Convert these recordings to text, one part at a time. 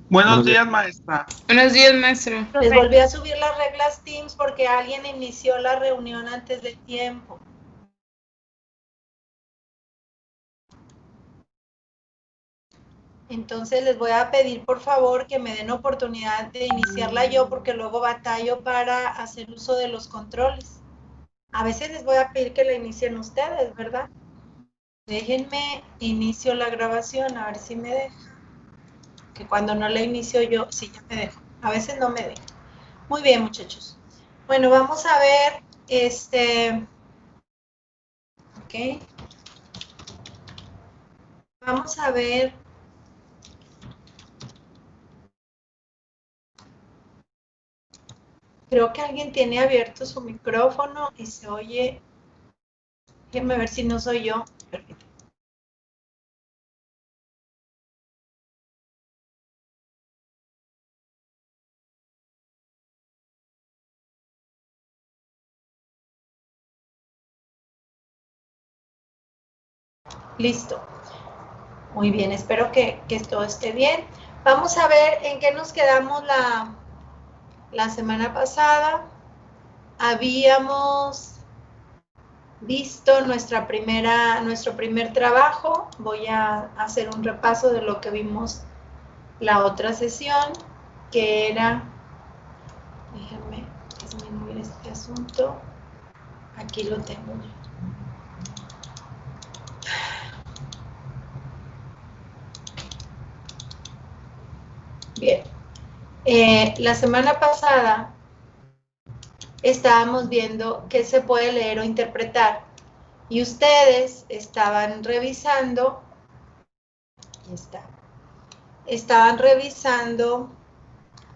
Buenos días, maestra. Buenos días, maestro. Les volví a subir las reglas Teams porque alguien inició la reunión antes de tiempo. Entonces les voy a pedir por favor que me den oportunidad de iniciarla yo porque luego batallo para hacer uso de los controles. A veces les voy a pedir que la inicien ustedes, ¿verdad? Déjenme inicio la grabación, a ver si me deja. Que cuando no la inicio yo, sí, ya me deja. A veces no me deja. Muy bien, muchachos. Bueno, vamos a ver, ok. Vamos a ver. Creo que alguien tiene abierto su micrófono y se oye. Déjenme ver si no soy yo. Perfecto. Listo. Muy bien, espero que todo esté bien. Vamos a ver en qué nos quedamos la semana pasada. Habíamos visto nuestro primer trabajo. Voy a hacer un repaso de lo que vimos la otra sesión, que era, déjenme disminuir este asunto. Aquí lo tengo yo. Bien. La semana pasada estábamos viendo qué se puede leer o interpretar y ustedes estaban revisando, aquí está, estaban revisando,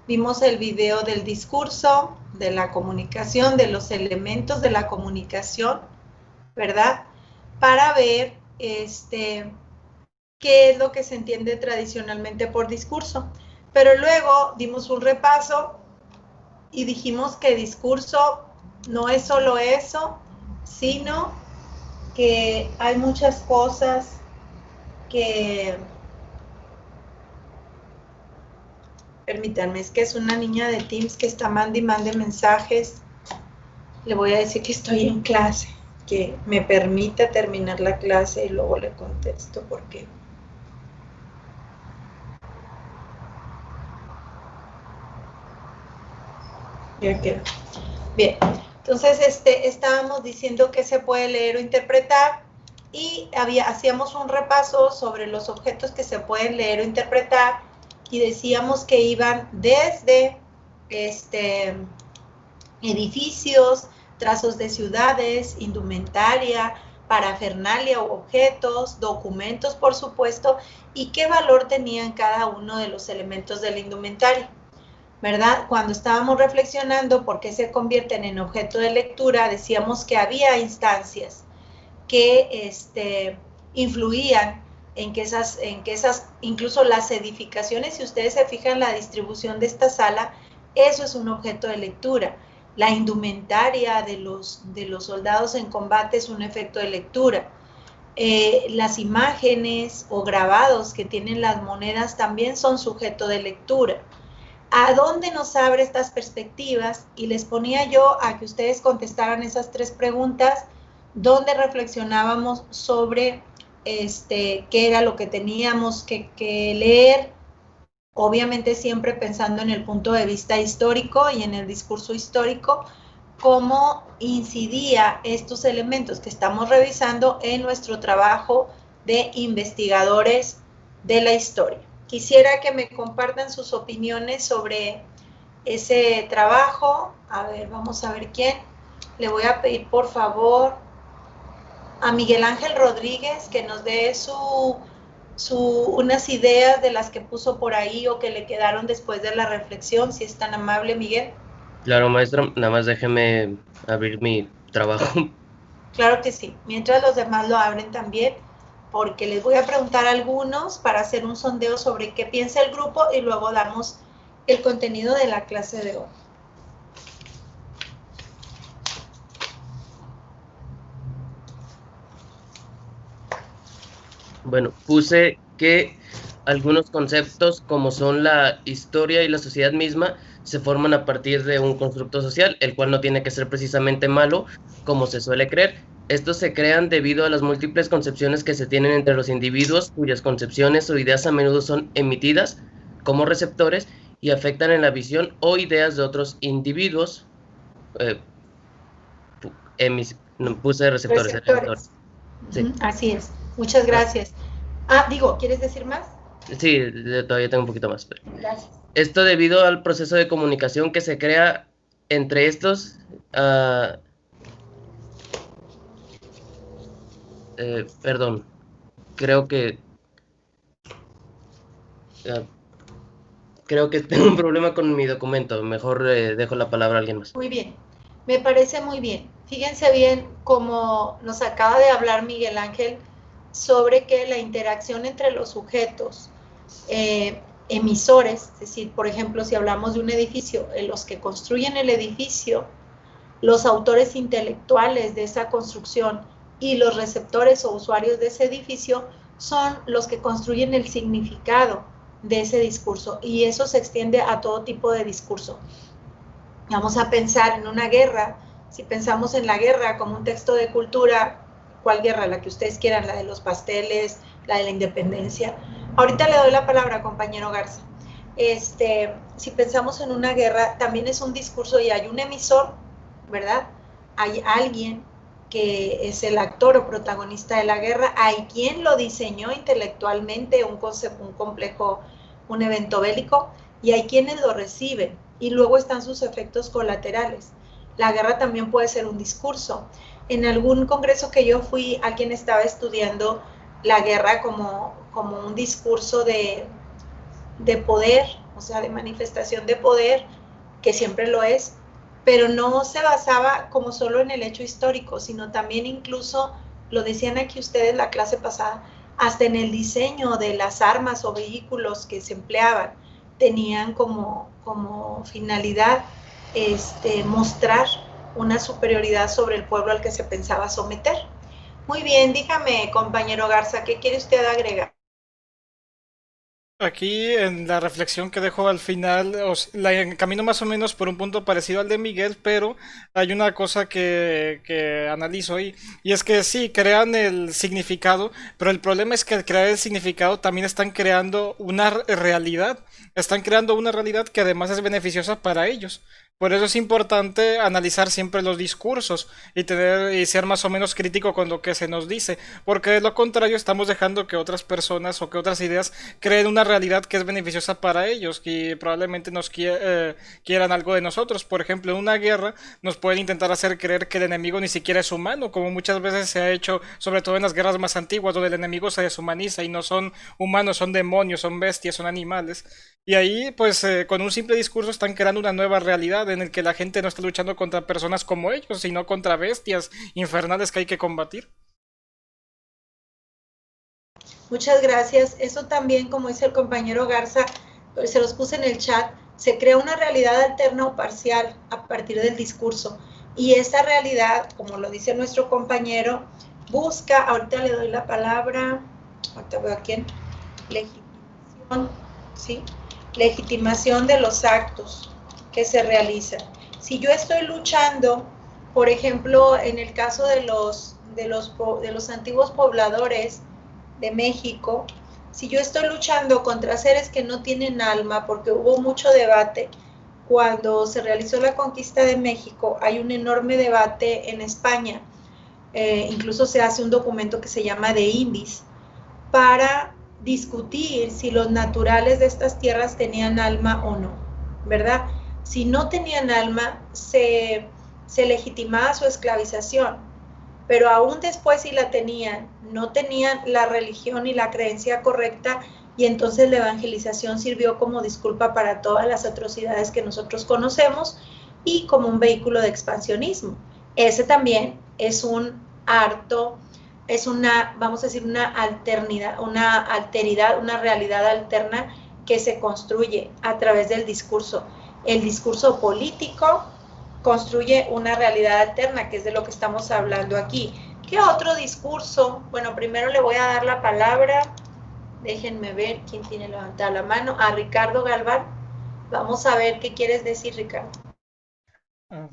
vimos el video del discurso, de la comunicación, de los elementos de la comunicación, ¿verdad? Para ver qué es lo que se entiende tradicionalmente por discurso. Pero luego dimos un repaso y dijimos que discurso no es solo eso, sino que hay muchas cosas que... Permítanme, es que es una niña de Teams que está mande y mande mensajes. Le voy a decir que estoy en clase, que me permita terminar la clase y luego le contesto porque... Ya quedó. Bien, entonces estábamos diciendo que se puede leer o interpretar y hacíamos un repaso sobre los objetos que se pueden leer o interpretar y decíamos que iban desde edificios, trazos de ciudades, indumentaria, parafernalia u objetos, documentos, por supuesto, y qué valor tenían cada uno de los elementos de la indumentaria. ¿Verdad? Cuando estábamos reflexionando por qué se convierten en objeto de lectura, decíamos que había instancias que influían en que esas, incluso las edificaciones, si ustedes se fijan la distribución de esta sala, eso es un objeto de lectura. La indumentaria de los soldados en combate es un efecto de lectura. Las imágenes o grabados que tienen las monedas también son sujeto de lectura. ¿A dónde nos abre estas perspectivas? Y les ponía yo a que ustedes contestaran esas tres preguntas, donde reflexionábamos sobre qué era lo que teníamos que leer, obviamente siempre pensando en el punto de vista histórico y en el discurso histórico, cómo incidía estos elementos que estamos revisando en nuestro trabajo de investigadores de la historia. Quisiera que me compartan sus opiniones sobre ese trabajo. A ver, vamos a ver quién. Le voy a pedir, por favor, a Miguel Ángel Rodríguez que nos dé unas ideas de las que puso por ahí o que le quedaron después de la reflexión, si es tan amable, Miguel. Claro, maestra, nada más déjeme abrir mi trabajo. Claro que sí, mientras los demás lo abren también, porque les voy a preguntar a algunos para hacer un sondeo sobre qué piensa el grupo y luego damos el contenido de la clase de hoy. Bueno, puse que algunos conceptos como son la historia y la sociedad misma se forman a partir de un constructo social, el cual no tiene que ser precisamente malo, como se suele creer. Estos se crean debido a las múltiples concepciones que se tienen entre los individuos, cuyas concepciones o ideas a menudo son emitidas como receptores y afectan en la visión o ideas de otros individuos. Eh, no, puse receptores, receptores. Receptores. Sí. Así es. Muchas gracias. ¿Quieres decir más? Sí, todavía tengo un poquito más. Gracias. Esto debido al proceso de comunicación que se crea entre estos. Perdón, creo que tengo un problema con mi documento. Mejor dejo la palabra a alguien más. Muy bien, me parece muy bien. Fíjense bien como nos acaba de hablar Miguel Ángel sobre que la interacción entre los sujetos emisores, es decir, por ejemplo, si hablamos de un edificio, los que construyen el edificio, los autores intelectuales de esa construcción y los receptores o usuarios de ese edificio son los que construyen el significado de ese discurso, y eso se extiende a todo tipo de discurso. Vamos a pensar en una guerra. Si pensamos en la guerra como un texto de cultura, ¿cuál guerra? La que ustedes quieran, la de los pasteles, la de la independencia. Ahorita le doy la palabra, compañero Garza. Si pensamos en una guerra, también es un discurso y hay un emisor, ¿verdad? Hay alguien que es el actor o protagonista de la guerra, hay quien lo diseñó intelectualmente, un complejo, un evento bélico, y hay quienes lo reciben, y luego están sus efectos colaterales. La guerra también puede ser un discurso. En algún congreso que yo fui, alguien estaba estudiando la guerra como un discurso de poder, o sea, de manifestación de poder, que siempre lo es, pero no se basaba como solo en el hecho histórico, sino también incluso, lo decían aquí ustedes la clase pasada, hasta en el diseño de las armas o vehículos que se empleaban, tenían como finalidad mostrar una superioridad sobre el pueblo al que se pensaba someter. Muy bien, dígame, compañero Garza, ¿qué quiere usted agregar? Aquí en la reflexión que dejo al final, la encamino más o menos por un punto parecido al de Miguel, pero hay una cosa que analizo ahí, y es que sí, crean el significado, pero el problema es que al crear el significado también están creando una realidad, están creando una realidad que además es beneficiosa para ellos. Por eso es importante analizar siempre los discursos y ser más o menos crítico con lo que se nos dice, porque de lo contrario estamos dejando que otras personas o que otras ideas creen una realidad que es beneficiosa para ellos, que probablemente quieran algo de nosotros. Por ejemplo, en una guerra nos pueden intentar hacer creer que el enemigo ni siquiera es humano, como muchas veces se ha hecho, sobre todo en las guerras más antiguas, donde el enemigo se deshumaniza y no son humanos, son demonios, son bestias, son animales. Y ahí, pues, con un simple discurso están creando una nueva realidad en el que la gente no está luchando contra personas como ellos, sino contra bestias infernales que hay que combatir. Muchas gracias. Eso también, como dice el compañero Garza, se los puse en el chat, se crea una realidad alterna o parcial a partir del discurso. Y esa realidad, como lo dice nuestro compañero, busca, ahorita le doy la palabra, ahorita veo a quién, legitimación, ¿sí? Legitimación de los actos que se realizan. Si yo estoy luchando, por ejemplo, en el caso de los antiguos pobladores de México, si yo estoy luchando contra seres que no tienen alma, porque hubo mucho debate, cuando se realizó la conquista de México, hay un enorme debate en España, incluso se hace un documento que se llama de Indis, para discutir si los naturales de estas tierras tenían alma o no, ¿verdad? Si no tenían alma, se legitimaba su esclavización, pero aún después si la tenían, no tenían la religión y la creencia correcta, y entonces la evangelización sirvió como disculpa para todas las atrocidades que nosotros conocemos y como un vehículo de expansionismo. Ese también es un harto, es una, vamos a decir, una alteridad, una realidad alterna que se construye a través del discurso. El discurso político construye una realidad alterna, que es de lo que estamos hablando aquí. ¿Qué otro discurso? Bueno, primero le voy a dar la palabra Déjenme ver quién tiene levantada la mano. A Ricardo Galván. Vamos a ver qué quieres decir, Ricardo.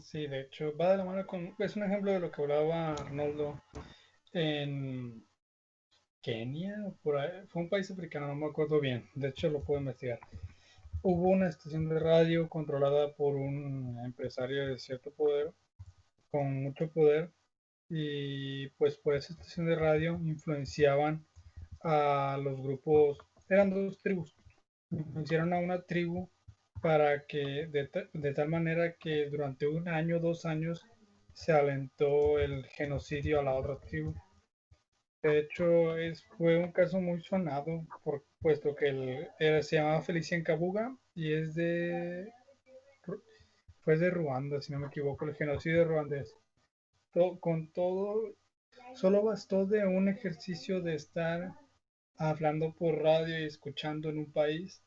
Sí, de hecho, va de la mano con... Es un ejemplo de lo que hablaba Arnoldo en Kenia, por ahí. Fue un país africano, no me acuerdo bien. De hecho, lo puedo investigar. Hubo una estación de radio controlada por un empresario de cierto poder, con mucho poder, y pues por esa estación de radio influenciaban a los grupos, eran dos tribus, influenciaron a una tribu para que de tal manera que durante un año, 2 años, se alentó el genocidio a la otra tribu. De hecho, fue un caso muy sonado, puesto que se llamaba Felicien Kabuga y fue de Ruanda, si no me equivoco, el genocidio ruandés. Con todo, solo bastó de un ejercicio de estar hablando por radio y escuchando en un país.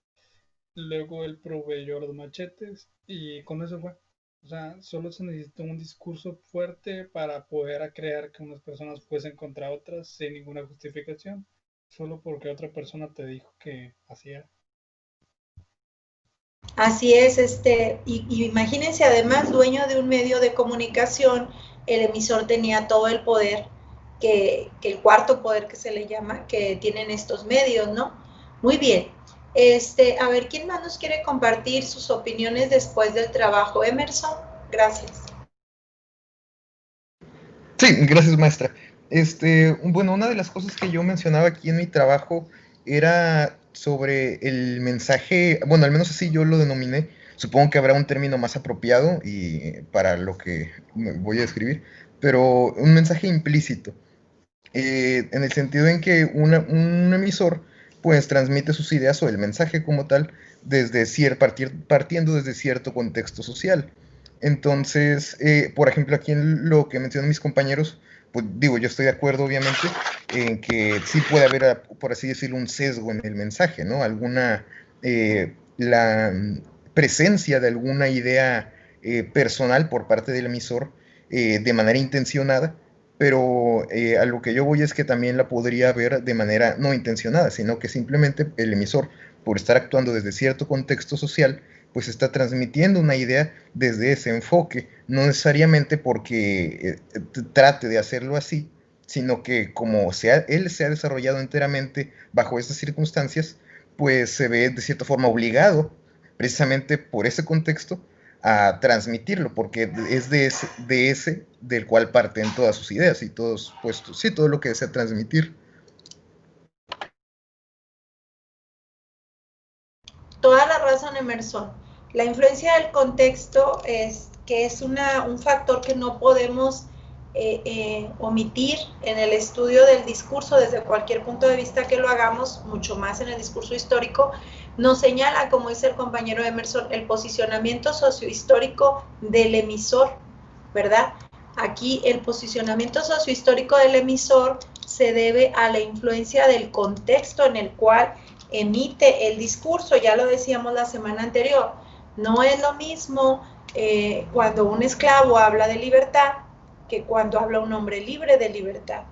Luego él proveyó los machetes y con eso fue. O sea, solo se necesitó un discurso fuerte para poder creer que unas personas fuesen contra otras sin ninguna justificación, solo porque otra persona te dijo que así era. Así es, y imagínense además, dueño de un medio de comunicación, el emisor tenía todo el poder, que el cuarto poder que se le llama, que tienen estos medios, ¿no? Muy bien. A ver, ¿quién más nos quiere compartir sus opiniones después del trabajo? Emerson, gracias. Sí, gracias, maestra. Bueno, una de las cosas que yo mencionaba aquí en mi trabajo era sobre el mensaje, bueno, al menos así yo lo denominé, supongo que habrá un término más apropiado y para lo que voy a describir, pero un mensaje implícito, en el sentido en que un emisor pues transmite sus ideas o el mensaje como tal partiendo desde cierto contexto social. Entonces, por ejemplo, aquí en lo que mencionan mis compañeros, pues digo, yo estoy de acuerdo obviamente en que sí puede haber, por así decirlo, un sesgo en el mensaje, ¿no? La presencia de alguna idea personal por parte del emisor de manera intencionada, pero a lo que yo voy es que también la podría ver de manera no intencionada, sino que simplemente el emisor, por estar actuando desde cierto contexto social, pues está transmitiendo una idea desde ese enfoque, no necesariamente porque trate de hacerlo así, sino que como él se ha desarrollado enteramente bajo esas circunstancias, pues se ve de cierta forma obligado, precisamente por ese contexto, a transmitirlo, porque es de ese del cual parten todas sus ideas y todos, pues sí, todo lo que desea transmitir. Toda la razón, Emerson. La influencia del contexto es un factor que no podemos omitir en el estudio del discurso desde cualquier punto de vista que lo hagamos, mucho más en el discurso histórico. Nos señala, como dice el compañero Emerson, el posicionamiento sociohistórico del emisor, ¿verdad? Aquí el posicionamiento sociohistórico del emisor se debe a la influencia del contexto en el cual emite el discurso. Ya lo decíamos la semana anterior, no es lo mismo cuando un esclavo habla de libertad que cuando habla un hombre libre de libertad.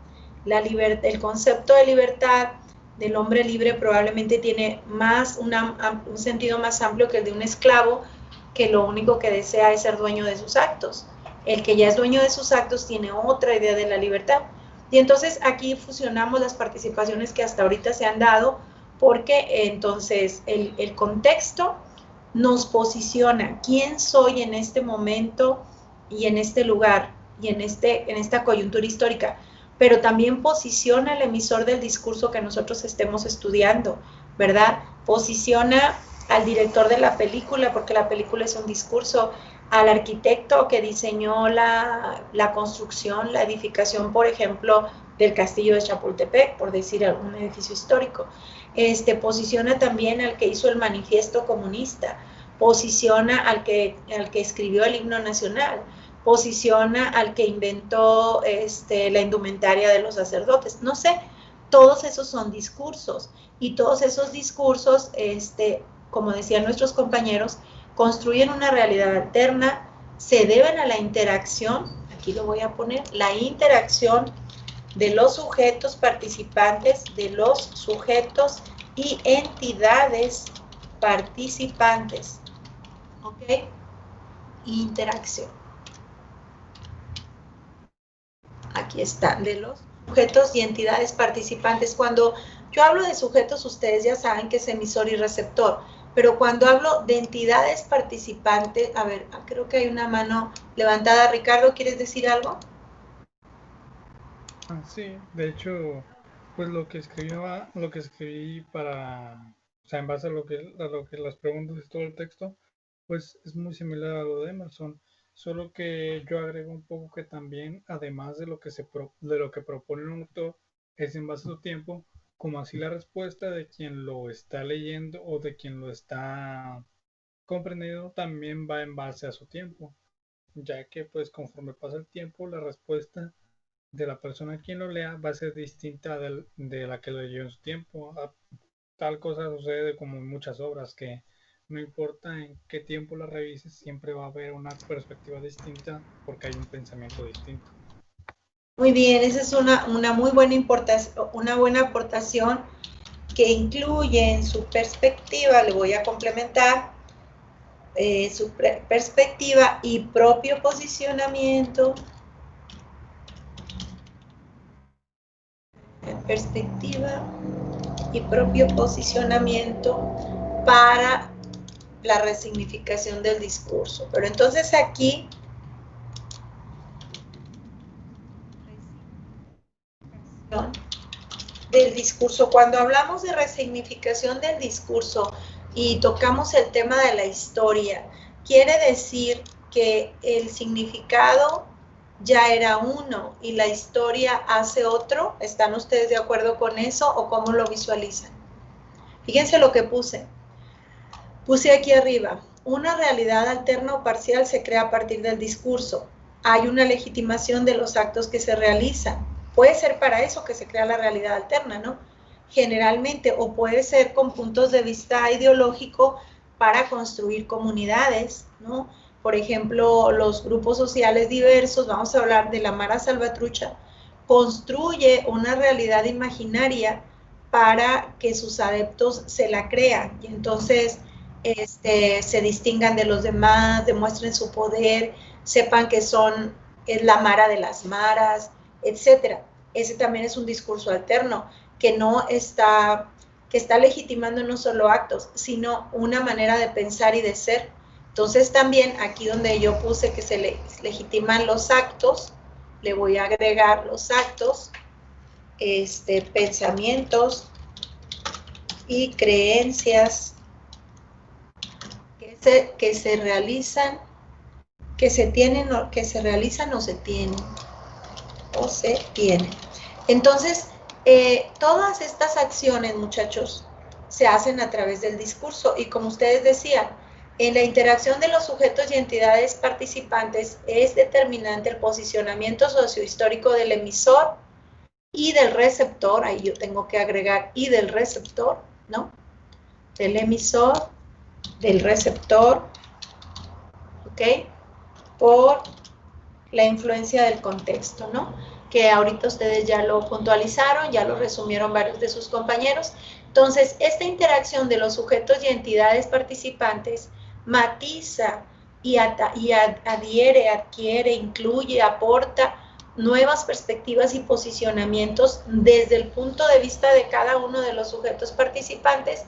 El concepto de libertad del hombre libre probablemente tiene un sentido más amplio que el de un esclavo, que lo único que desea es ser dueño de sus actos. El que ya es dueño de sus actos tiene otra idea de la libertad. Y entonces aquí fusionamos las participaciones que hasta ahorita se han dado, porque entonces el contexto nos posiciona quién soy en este momento y en este lugar y en esta coyuntura histórica, pero también posiciona al emisor del discurso que nosotros estemos estudiando, ¿verdad? Posiciona al director de la película, porque la película es un discurso, al arquitecto que diseñó la construcción, la edificación, por ejemplo, del castillo de Chapultepec, por decir un edificio histórico. Posiciona también al que hizo el manifiesto comunista, posiciona al que escribió el himno nacional, posiciona al que inventó la indumentaria de los sacerdotes. No sé, todos esos son discursos, y todos esos discursos, como decían nuestros compañeros, construyen una realidad alterna, se deben a la interacción, aquí lo voy a poner, la interacción de los sujetos participantes, de los sujetos y entidades participantes. ¿Ok? Interacción. Aquí está, de los sujetos y entidades participantes. Cuando yo hablo de sujetos, ustedes ya saben que es emisor y receptor, pero cuando hablo de entidades participantes, a ver, creo que hay una mano levantada. Ricardo, ¿quieres decir algo? Sí, de hecho, pues lo que escribí para, o sea, en base a lo que las preguntas y todo el texto, pues es muy similar a lo de Emerson, solo que yo agrego un poco que también, además de lo que de lo que propone un autor, es en base a su tiempo, como así la respuesta de quien lo está leyendo o de quien lo está comprendiendo también va en base a su tiempo, ya que pues conforme pasa el tiempo, la respuesta de la persona quien lo lea va a ser distinta de la que lo leyó en su tiempo. Tal cosa sucede como en muchas obras, que no importa en qué tiempo la revises, siempre va a haber una perspectiva distinta porque hay un pensamiento distinto. Muy bien, esa es una muy buena aportación que incluye en su perspectiva, le voy a complementar, su perspectiva y propio posicionamiento. Perspectiva y propio posicionamiento para la resignificación del discurso. Pero entonces aquí del discurso, cuando hablamos de resignificación del discurso y tocamos el tema de la historia, quiere decir que el significado ya era uno y la historia hace otro. ¿Están ustedes de acuerdo con eso o cómo lo visualizan? Fíjense lo que puse. Puse aquí arriba, una realidad alterna o parcial se crea a partir del discurso. Hay una legitimación de los actos que se realizan. Puede ser para eso que se crea la realidad alterna, ¿no? Generalmente, o puede ser con puntos de vista ideológico para construir comunidades, ¿no? Por ejemplo, los grupos sociales diversos, vamos a hablar de la Mara Salvatrucha, construye una realidad imaginaria para que sus adeptos se la crean. Y entonces se distingan de los demás, demuestren su poder, sepan que es la Mara de las Maras, etcétera. Ese también es un discurso alterno que está legitimando no solo actos, sino una manera de pensar y de ser. Entonces también aquí donde yo puse que se legitiman los actos, le voy a agregar los actos, pensamientos y creencias que se realizan, que se tienen, que se realizan o se tienen. Entonces, todas estas acciones, muchachos, se hacen a través del discurso y como ustedes decían, en la interacción de los sujetos y entidades participantes es determinante el posicionamiento sociohistórico del emisor y del receptor, ahí yo tengo que agregar y del receptor, ¿no? Del emisor, del receptor, ¿ok? Por la influencia del contexto, ¿no? Que ahorita ustedes ya lo puntualizaron, ya lo resumieron varios de sus compañeros. Entonces, esta interacción de los sujetos y entidades participantes matiza y adhiere, adquiere, incluye, aporta nuevas perspectivas y posicionamientos desde el punto de vista de cada uno de los sujetos participantes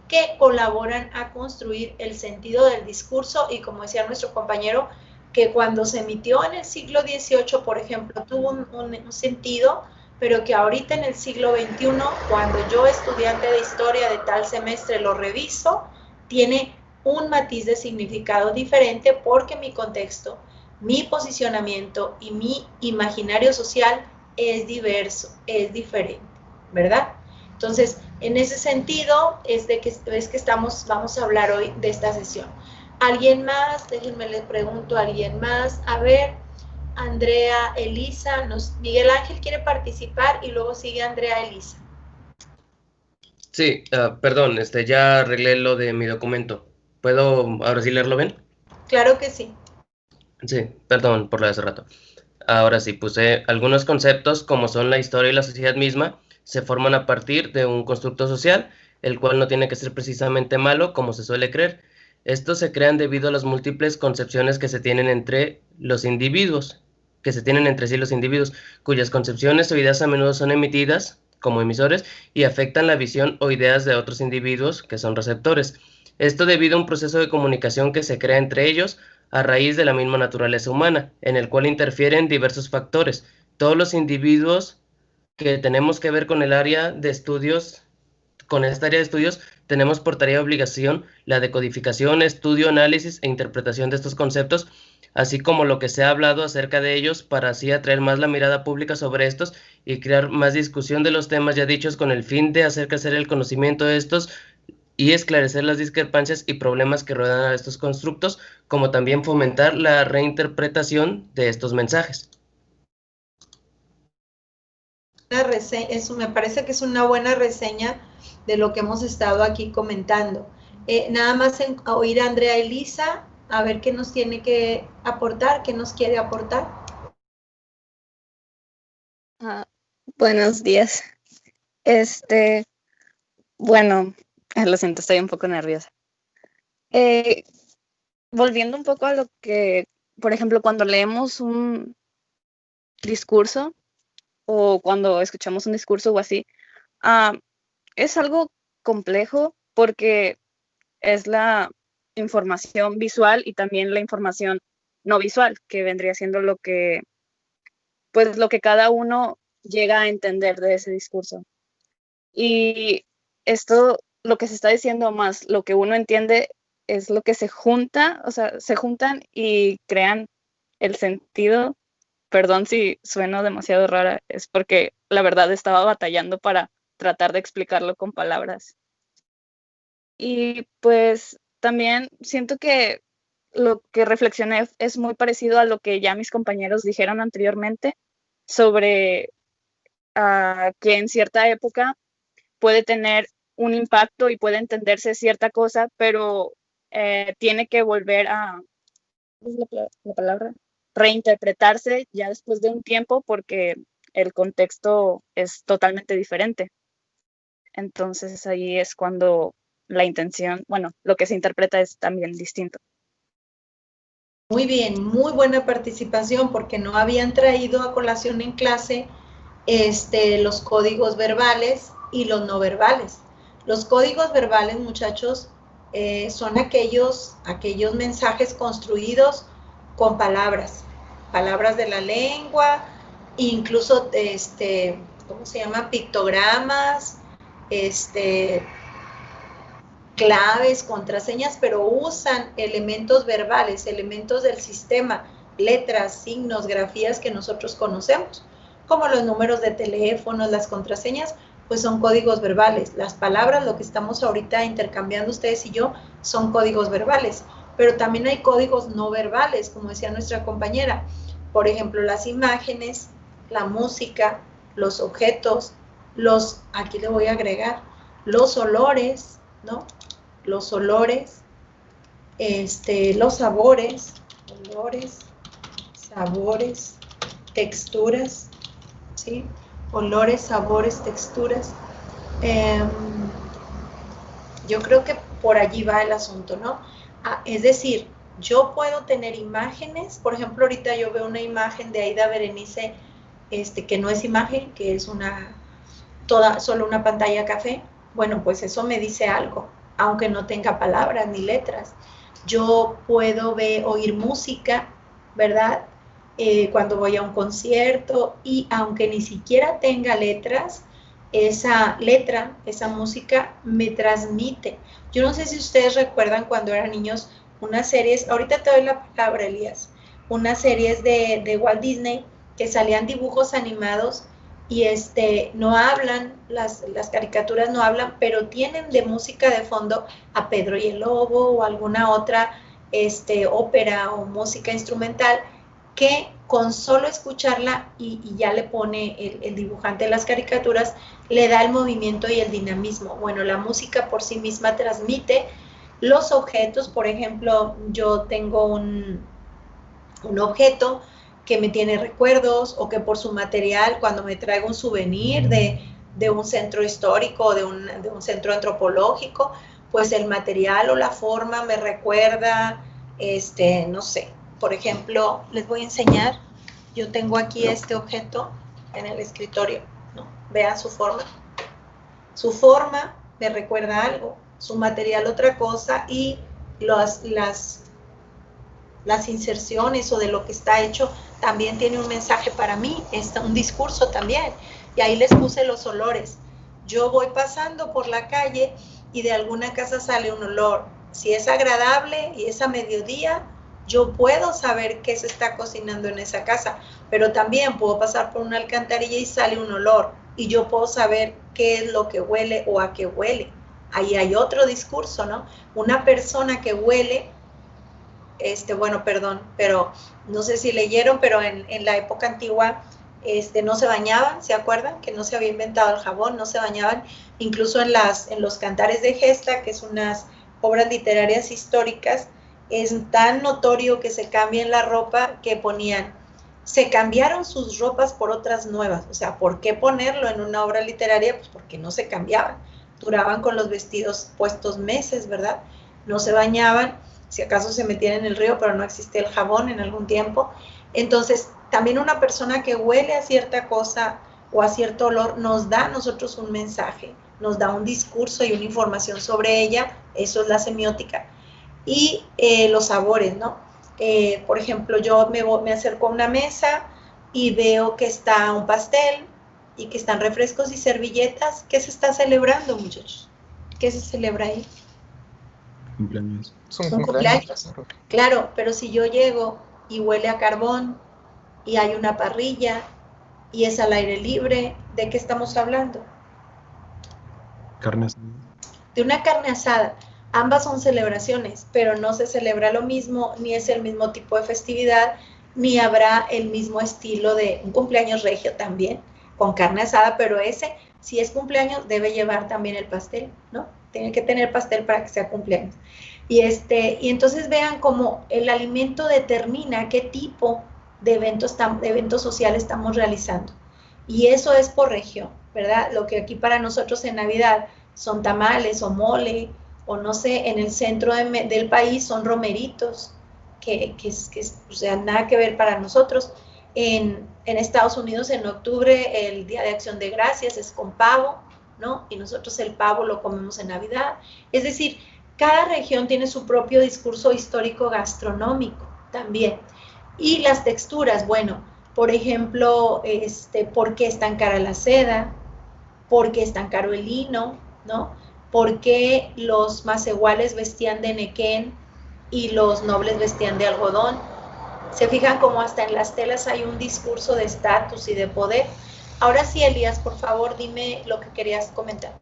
que colaboran a construir el sentido del discurso y, como decía nuestro compañero, que cuando se emitió en el siglo XVIII, por ejemplo, tuvo un sentido, pero que ahorita en el siglo XXI, cuando yo, estudiante de historia de tal semestre, lo reviso, tiene un matiz de significado diferente porque mi contexto, mi posicionamiento y mi imaginario social es diverso, es diferente, ¿verdad? Entonces, en ese sentido, es que vamos a hablar hoy de esta sesión. ¿Alguien más? Déjenme les pregunto a alguien más. A ver, Andrea, Elisa, Miguel Ángel quiere participar y luego sigue Andrea, Elisa. Sí, perdón, ya arreglé lo de mi documento. ¿Puedo ahora sí leerlo bien? Claro que sí. Sí, perdón por lo de hace rato. Ahora sí, puse algunos conceptos como son la historia y la sociedad misma, se forman a partir de un constructo social, el cual no tiene que ser precisamente malo, como se suele creer. Estos se crean debido a las múltiples concepciones que se tienen entre los individuos, que se tienen entre sí los individuos, cuyas concepciones o ideas a menudo son emitidas como emisores y afectan la visión o ideas de otros individuos que son receptores. Esto debido a un proceso de comunicación que se crea entre ellos a raíz de la misma naturaleza humana, en el cual interfieren diversos factores. Todos los individuos que tenemos que ver con el área de estudios, con esta área de estudios, tenemos por tarea de obligación la decodificación, estudio, análisis e interpretación de estos conceptos, así como lo que se ha hablado acerca de ellos, para así atraer más la mirada pública sobre estos y crear más discusión de los temas ya dichos, con el fin de hacer crecer el conocimiento de estos y esclarecer las discrepancias y problemas que rodean a estos constructos, como también fomentar la reinterpretación de estos mensajes. Eso me parece que es una buena reseña de lo que hemos estado aquí comentando. Nada más oír a Andrea Elisa, a ver qué nos tiene que aportar, qué nos quiere aportar. Buenos días. Bueno, lo siento, estoy un poco nerviosa. Volviendo un poco a lo que, por ejemplo, cuando leemos un discurso o cuando escuchamos un discurso o así, es algo complejo porque es la información visual y también la información no visual, que vendría siendo lo que cada uno llega a entender de ese discurso. Y esto, lo que se está diciendo más lo que uno entiende, es lo que se junta, o sea, se juntan y crean el sentido. Perdón si sueno demasiado rara, es porque la verdad estaba batallando para tratar de explicarlo con palabras. Y pues también siento que lo que reflexioné es muy parecido a lo que ya mis compañeros dijeron anteriormente sobre que en cierta época puede tener un impacto y puede entenderse cierta cosa, pero tiene que volver a, ¿cuál es la palabra? Reinterpretarse ya después de un tiempo porque el contexto es totalmente diferente. Entonces ahí es cuando la intención, bueno, lo que se interpreta es también distinto. Muy bien, muy buena participación porque no habían traído a colación en clase los códigos verbales y los no verbales. Los códigos verbales, muchachos, son aquellos mensajes construidos con palabras de la lengua, incluso ¿cómo se llama? Pictogramas, claves, contraseñas, pero usan elementos verbales, elementos del sistema, letras, signos, grafías que nosotros conocemos, como los números de teléfono, las contraseñas, pues son códigos verbales. Las palabras, lo que estamos ahorita intercambiando ustedes y yo, son códigos verbales, pero también hay códigos no verbales, como decía nuestra compañera. Por ejemplo, las imágenes, la música, los objetos, aquí le voy a agregar, los olores, ¿no? Los olores, los sabores, texturas, ¿sí? Olores, sabores, texturas. Yo creo que por allí va el asunto, ¿no? Es decir, yo puedo tener imágenes, por ejemplo, ahorita yo veo una imagen de Aida Berenice, que no es imagen, que es solo una pantalla café. Bueno, pues eso me dice algo, aunque no tenga palabras ni letras. Yo puedo oír música, ¿verdad? Cuando voy a un concierto, y aunque ni siquiera tenga letras, esa música me transmite. Yo no sé si ustedes recuerdan cuando eran niños unas series, ahorita te doy la palabra, Elías, unas series de Walt Disney que salían dibujos animados y no hablan, las caricaturas no hablan, pero tienen de música de fondo a Pedro y el Lobo o alguna otra ópera o música instrumental que con solo escucharla y ya le pone el dibujante de las caricaturas, le da el movimiento y el dinamismo. Bueno, la música por sí misma transmite. Los objetos, por ejemplo, yo tengo un objeto que me tiene recuerdos, o que por su material, cuando me traigo un souvenir de de un centro histórico, de un centro antropológico, pues el material o la forma me recuerda, no sé, por ejemplo, les voy a enseñar, yo tengo aquí este objeto en el escritorio, ¿no? Vean su forma. Su forma me recuerda algo, su material otra cosa, y las inserciones o de lo que está hecho también tiene un mensaje para mí, un discurso también. Y ahí les puse los olores. Yo voy pasando por la calle y de alguna casa sale un olor. Si es agradable y es a mediodía, yo puedo saber qué se está cocinando en esa casa, pero también puedo pasar por una alcantarilla y sale un olor y yo puedo saber qué es lo que huele o a qué huele. Ahí hay otro discurso, ¿no? Una persona que huele, bueno, perdón, pero no sé si leyeron, pero en la época antigua no se bañaban, ¿se acuerdan? Que no se había inventado el jabón, no se bañaban, incluso en los cantares de gesta, que es unas obras literarias históricas, es tan notorio que se cambien la ropa que ponían, se cambiaron sus ropas por otras nuevas. O sea, ¿por qué ponerlo en una obra literaria? Pues porque no se cambiaban, duraban con los vestidos puestos meses, ¿verdad? No se bañaban, si acaso se metían en el río, pero no existía el jabón en algún tiempo. Entonces, también una persona que huele a cierta cosa o a cierto olor nos da a nosotros un mensaje, nos da un discurso y una información sobre ella, eso es la semiótica. Y los sabores, ¿no? Por ejemplo, yo me acerco a una mesa y veo que está un pastel y que están refrescos y servilletas. ¿Qué se está celebrando, muchachos? ¿Qué se celebra ahí? Cumpleaños. Un cumpleaños. Claro, pero si yo llego y huele a carbón y hay una parrilla y es al aire libre, ¿de qué estamos hablando? Carne asada. De una carne asada. Ambas son celebraciones, pero no se celebra lo mismo, ni es el mismo tipo de festividad, ni habrá el mismo estilo de un cumpleaños regio también, con carne asada, pero ese, si es cumpleaños, debe llevar también el pastel, ¿no? Tiene que tener pastel para que sea cumpleaños. Y entonces vean cómo el alimento determina qué tipo de eventos sociales estamos realizando. Y eso es por región, ¿verdad? Lo que aquí para nosotros en Navidad son tamales o mole, o no sé, en el centro del país son romeritos, que o sea, nada que ver para nosotros. En Estados Unidos en octubre el Día de Acción de Gracias es con pavo, ¿no? Y nosotros el pavo lo comemos en Navidad. Es decir, cada región tiene su propio discurso histórico gastronómico también. Y las texturas, bueno, por ejemplo, ¿por qué es tan cara la seda? ¿Por qué es tan caro el lino? ¿No? ¿Por qué los macehuales vestían de nequén y los nobles vestían de algodón? Se fijan como hasta en las telas hay un discurso de estatus y de poder. Ahora sí, Elías, por favor, dime lo que querías comentar.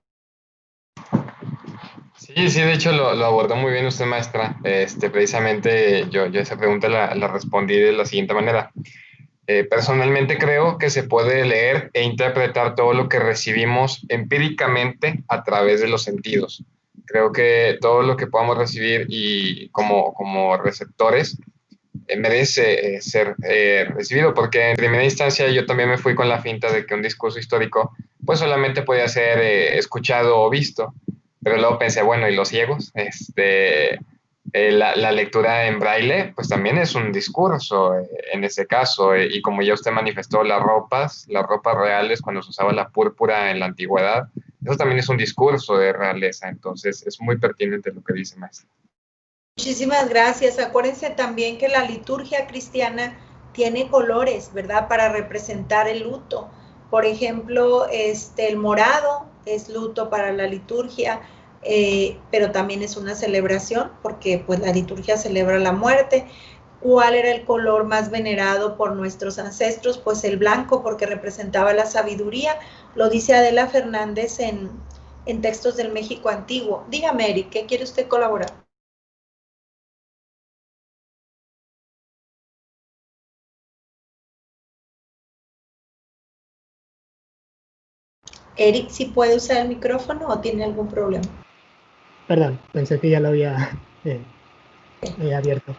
Sí, de hecho lo abordó muy bien usted, maestra. Precisamente yo esa pregunta la respondí de la siguiente manera. Personalmente creo que se puede leer e interpretar todo lo que recibimos empíricamente a través de los sentidos. Creo que todo lo que podamos recibir y como receptores merece ser recibido, porque en primera instancia yo también me fui con la finta de que un discurso histórico pues solamente podía ser escuchado o visto, pero luego pensé, bueno, ¿y los ciegos? La lectura en braille, pues también es un discurso en ese caso, y como ya usted manifestó, las ropas reales cuando se usaba la púrpura en la antigüedad, eso también es un discurso de realeza, entonces es muy pertinente lo que dice, maestra. Muchísimas gracias. Acuérdense también que la liturgia cristiana tiene colores, ¿verdad? Para representar el luto. Por ejemplo, el morado es luto para la liturgia, pero también es una celebración porque pues la liturgia celebra la muerte. ¿Cuál era el color más venerado por nuestros ancestros? Pues el blanco, porque representaba la sabiduría. Lo dice Adela Fernández en Textos del México Antiguo. Dígame, Eric, ¿qué quiere usted colaborar? Eric, ¿sí puede usar el micrófono o tiene algún problema? Perdón, pensé que ya lo había abierto.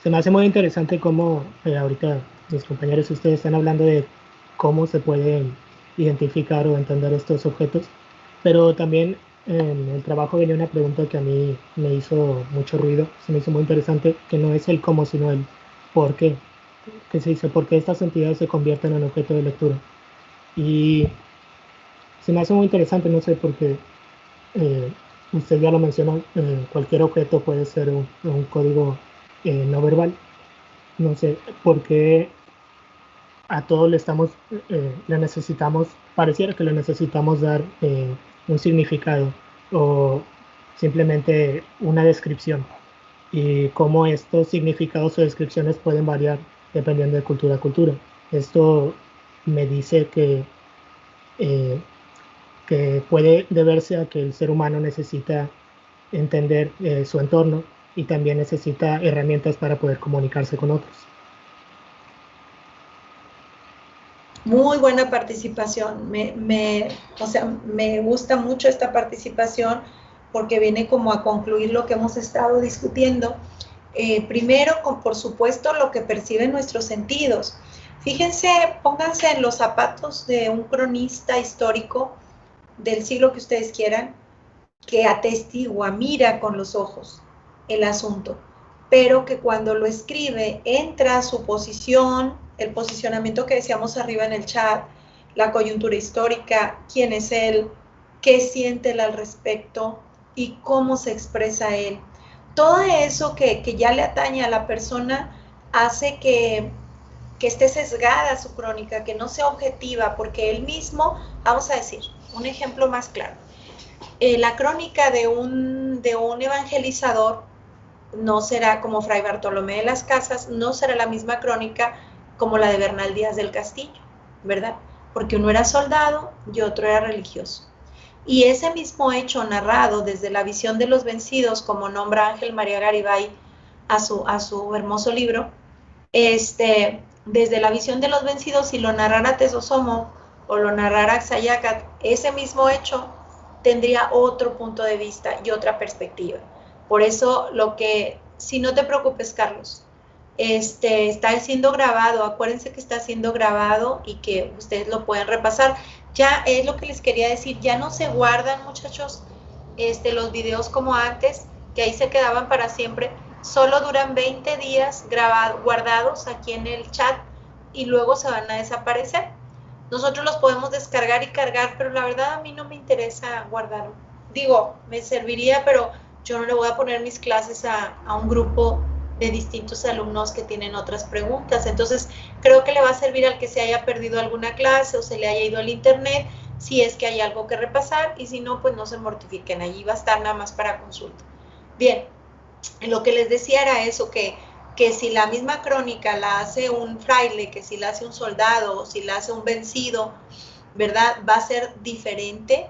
Se me hace muy interesante cómo ahorita mis compañeros y ustedes están hablando de cómo se puede identificar o entender estos objetos. Pero también en el trabajo venía una pregunta que a mí me hizo mucho ruido, se me hizo muy interesante, que no es el cómo, sino el por qué. Que se dice, ¿por qué estas entidades se convierten en objeto de lectura? Y se me hace muy interesante, no sé, porque usted ya lo mencionó, cualquier objeto puede ser un código no verbal. No sé por qué a todos le necesitamos, pareciera que le necesitamos dar un significado o simplemente una descripción, y cómo estos significados o descripciones pueden variar dependiendo de cultura a cultura. Esto me dice que puede deberse a que el ser humano necesita entender su entorno y también necesita herramientas para poder comunicarse con otros. Muy buena participación. O sea, me gusta mucho esta participación porque viene como a concluir lo que hemos estado discutiendo. Primero, por supuesto, lo que perciben nuestros sentidos. Fíjense, pónganse en los zapatos de un cronista histórico del siglo que ustedes quieran, que atestigua, mira con los ojos el asunto, pero que cuando lo escribe entra su posición, el posicionamiento que decíamos arriba en el chat, la coyuntura histórica, quién es él, qué siente él al respecto y cómo se expresa él. Todo eso que ya le atañe a la persona hace que esté sesgada su crónica, que no sea objetiva, porque él mismo, vamos a decir, un ejemplo más claro, la crónica de un evangelizador no será como Fray Bartolomé de las Casas, no será la misma crónica como la de Bernal Díaz del Castillo, ¿verdad? Porque uno era soldado y otro era religioso. Y ese mismo hecho narrado desde la visión de los vencidos, como nombra Ángel María Garibay a su hermoso libro, desde la visión de los vencidos, si lo narrara Tesosomo o lo narrara Axayácatl, ese mismo hecho tendría otro punto de vista y otra perspectiva. Por eso si no te preocupes, Carlos, está siendo grabado, acuérdense que está siendo grabado y que ustedes lo pueden repasar. Ya es lo que les quería decir, ya no se guardan, muchachos, los videos como antes, que ahí se quedaban para siempre, solo duran 20 días guardados aquí en el chat y luego se van a desaparecer. Nosotros los podemos descargar y cargar, pero la verdad a mí no me interesa guardarlo. Digo, me serviría, pero yo no le voy a poner mis clases a un grupo de distintos alumnos que tienen otras preguntas. Entonces, creo que le va a servir al que se haya perdido alguna clase o se le haya ido al internet, si es que hay algo que repasar, y si no, pues no se mortifiquen, allí va a estar nada más para consulta. Bien, lo que les decía era eso, que si la misma crónica la hace un fraile, que si la hace un soldado, o si la hace un vencido, ¿verdad? Va a ser diferente.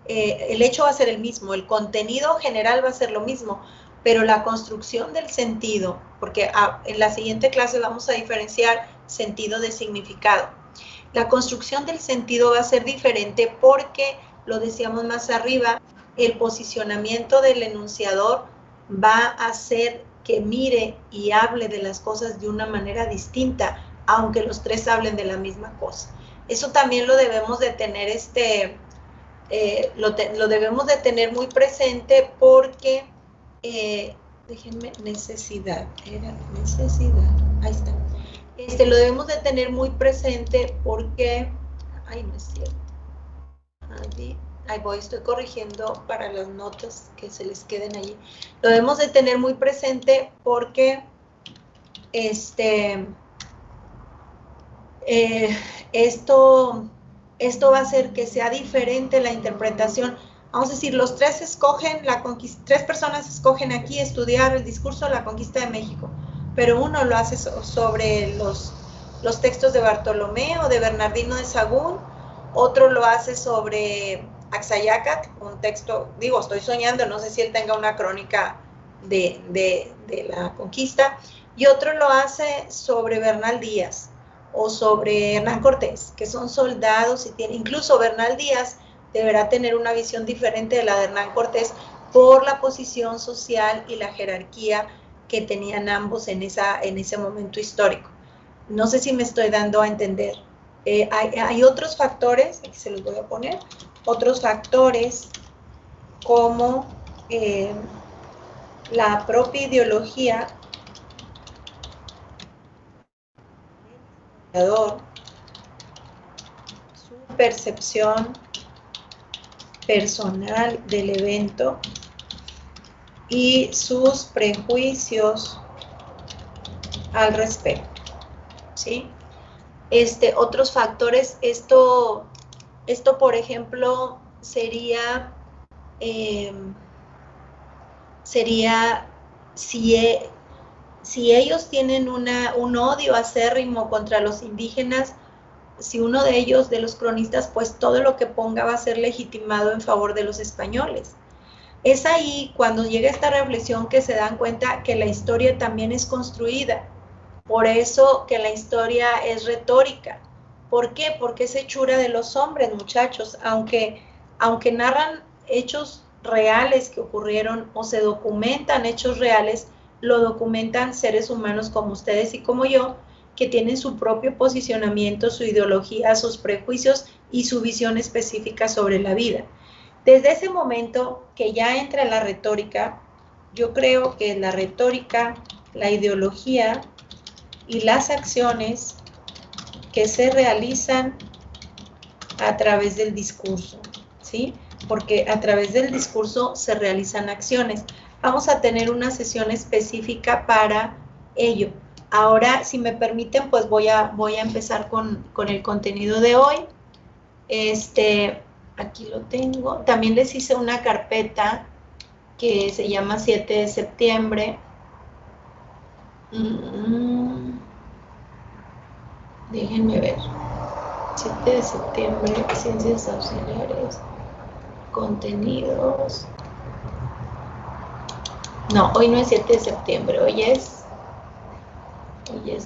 El hecho va a ser el mismo, el contenido general va a ser lo mismo, pero la construcción del sentido, porque en la siguiente clase vamos a diferenciar sentido de significado. La construcción del sentido va a ser diferente porque, lo decíamos más arriba, el posicionamiento del enunciador va a hacer que mire y hable de las cosas de una manera distinta, aunque los tres hablen de la misma cosa. Eso también lo debemos de tener, lo debemos de tener muy presente porque, déjenme, necesidad, ahí está. Lo debemos de tener muy presente porque, ay, no es cierto, ahí voy, estoy corrigiendo para las notas que se les queden allí. Lo debemos de tener muy presente porque esto va a hacer que sea diferente la interpretación. Vamos a decir, los tres escogen, tres personas escogen aquí estudiar el discurso de la conquista de México, pero uno lo hace sobre los textos de Bartolomé o de Bernardino de Sahagún, otro lo hace sobre Axayácatl, un texto, digo, estoy soñando, no sé si él tenga una crónica de la conquista, y otro lo hace sobre Bernal Díaz o sobre Hernán Cortés, que son soldados y incluso Bernal Díaz deberá tener una visión diferente de la de Hernán Cortés por la posición social y la jerarquía que tenían ambos en ese momento histórico. No sé si me estoy dando a entender. Hay otros factores, aquí se los voy a poner, otros factores como la propia ideología del historiador, su percepción personal del evento y sus prejuicios al respecto, ¿sí? Otros factores, esto por ejemplo, sería si ellos tienen un odio acérrimo contra los indígenas, si uno de ellos, de los cronistas, pues todo lo que ponga va a ser legitimado en favor de los españoles. Es ahí cuando llega esta reflexión que se dan cuenta que la historia también es construida. Por eso que la historia es retórica. ¿Por qué? Porque es hechura de los hombres, muchachos. Aunque narran hechos reales que ocurrieron o se documentan hechos reales, lo documentan seres humanos como ustedes y como yo, que tienen su propio posicionamiento, su ideología, sus prejuicios y su visión específica sobre la vida. Desde ese momento que ya entra la retórica, yo creo que la retórica, la ideología y las acciones que se realizan a través del discurso, ¿sí? Porque a través del discurso se realizan acciones. Vamos a tener una sesión específica para ello. Ahora, si me permiten, pues voy a empezar con el contenido de hoy. Aquí lo tengo. También les hice una carpeta que se llama 7 de septiembre. Déjenme ver. 7 de septiembre, ciencias auxiliares, contenidos. No, hoy no es 7 de septiembre, hoy es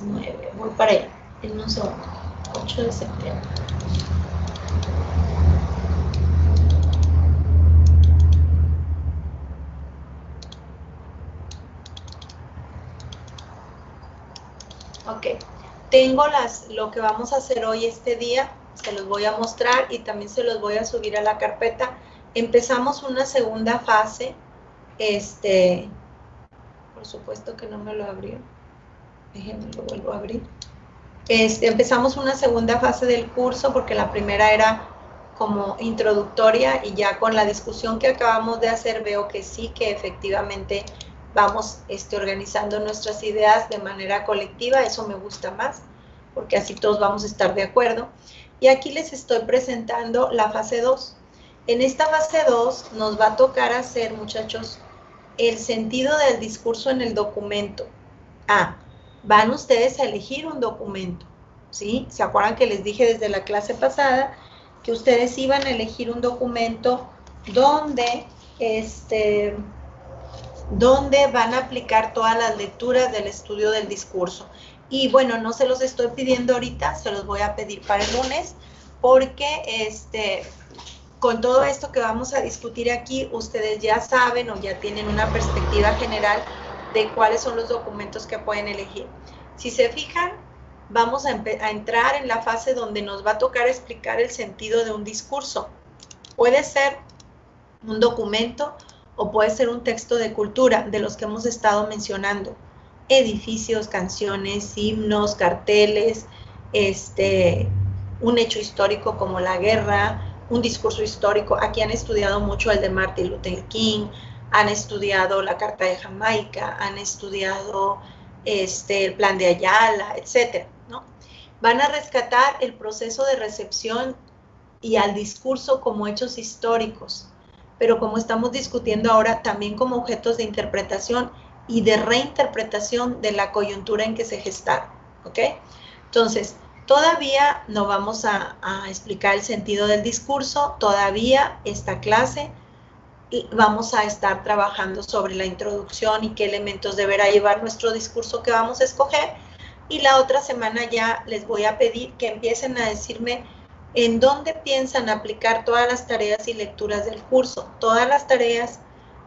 9, voy para allá, en un segundo, 8 de septiembre. Ok, tengo lo que vamos a hacer hoy este día, se los voy a mostrar y también se los voy a subir a la carpeta. Empezamos una segunda fase, por supuesto que no me lo abrió. Déjenme lo vuelvo a abrir. Empezamos una segunda fase del curso porque la primera era como introductoria y ya con la discusión que acabamos de hacer veo que sí, que efectivamente vamos organizando nuestras ideas de manera colectiva. Eso me gusta más porque así todos vamos a estar de acuerdo. Y aquí les estoy presentando la fase 2. En esta fase 2 nos va a tocar hacer, muchachos, el sentido del discurso en el documento. Van ustedes a elegir un documento, ¿sí? ¿Se acuerdan que les dije desde la clase pasada que ustedes iban a elegir un documento donde van a aplicar todas las lecturas del estudio del discurso? Y bueno, no se los estoy pidiendo ahorita, se los voy a pedir para el lunes, porque con todo esto que vamos a discutir aquí, ustedes ya saben o ya tienen una perspectiva general de cuáles son los documentos que pueden elegir. Si se fijan, vamos a entrar en la fase donde nos va a tocar explicar el sentido de un discurso. Puede ser un documento o puede ser un texto de cultura, de los que hemos estado mencionando. Edificios, canciones, himnos, carteles, un hecho histórico como la guerra, un discurso histórico. Aquí han estudiado mucho el de Martin Luther King, han estudiado la Carta de Jamaica, han estudiado el Plan de Ayala, etcétera, ¿no? Van a rescatar el proceso de recepción y al discurso como hechos históricos, pero como estamos discutiendo ahora, también como objetos de interpretación y de reinterpretación de la coyuntura en que se gestaron, ¿ok? Entonces, todavía no vamos a explicar el sentido del discurso, todavía esta clase vamos a estar trabajando sobre la introducción y qué elementos deberá llevar nuestro discurso que vamos a escoger, y la otra semana ya les voy a pedir que empiecen a decirme en dónde piensan aplicar todas las tareas y lecturas del curso. Todas las tareas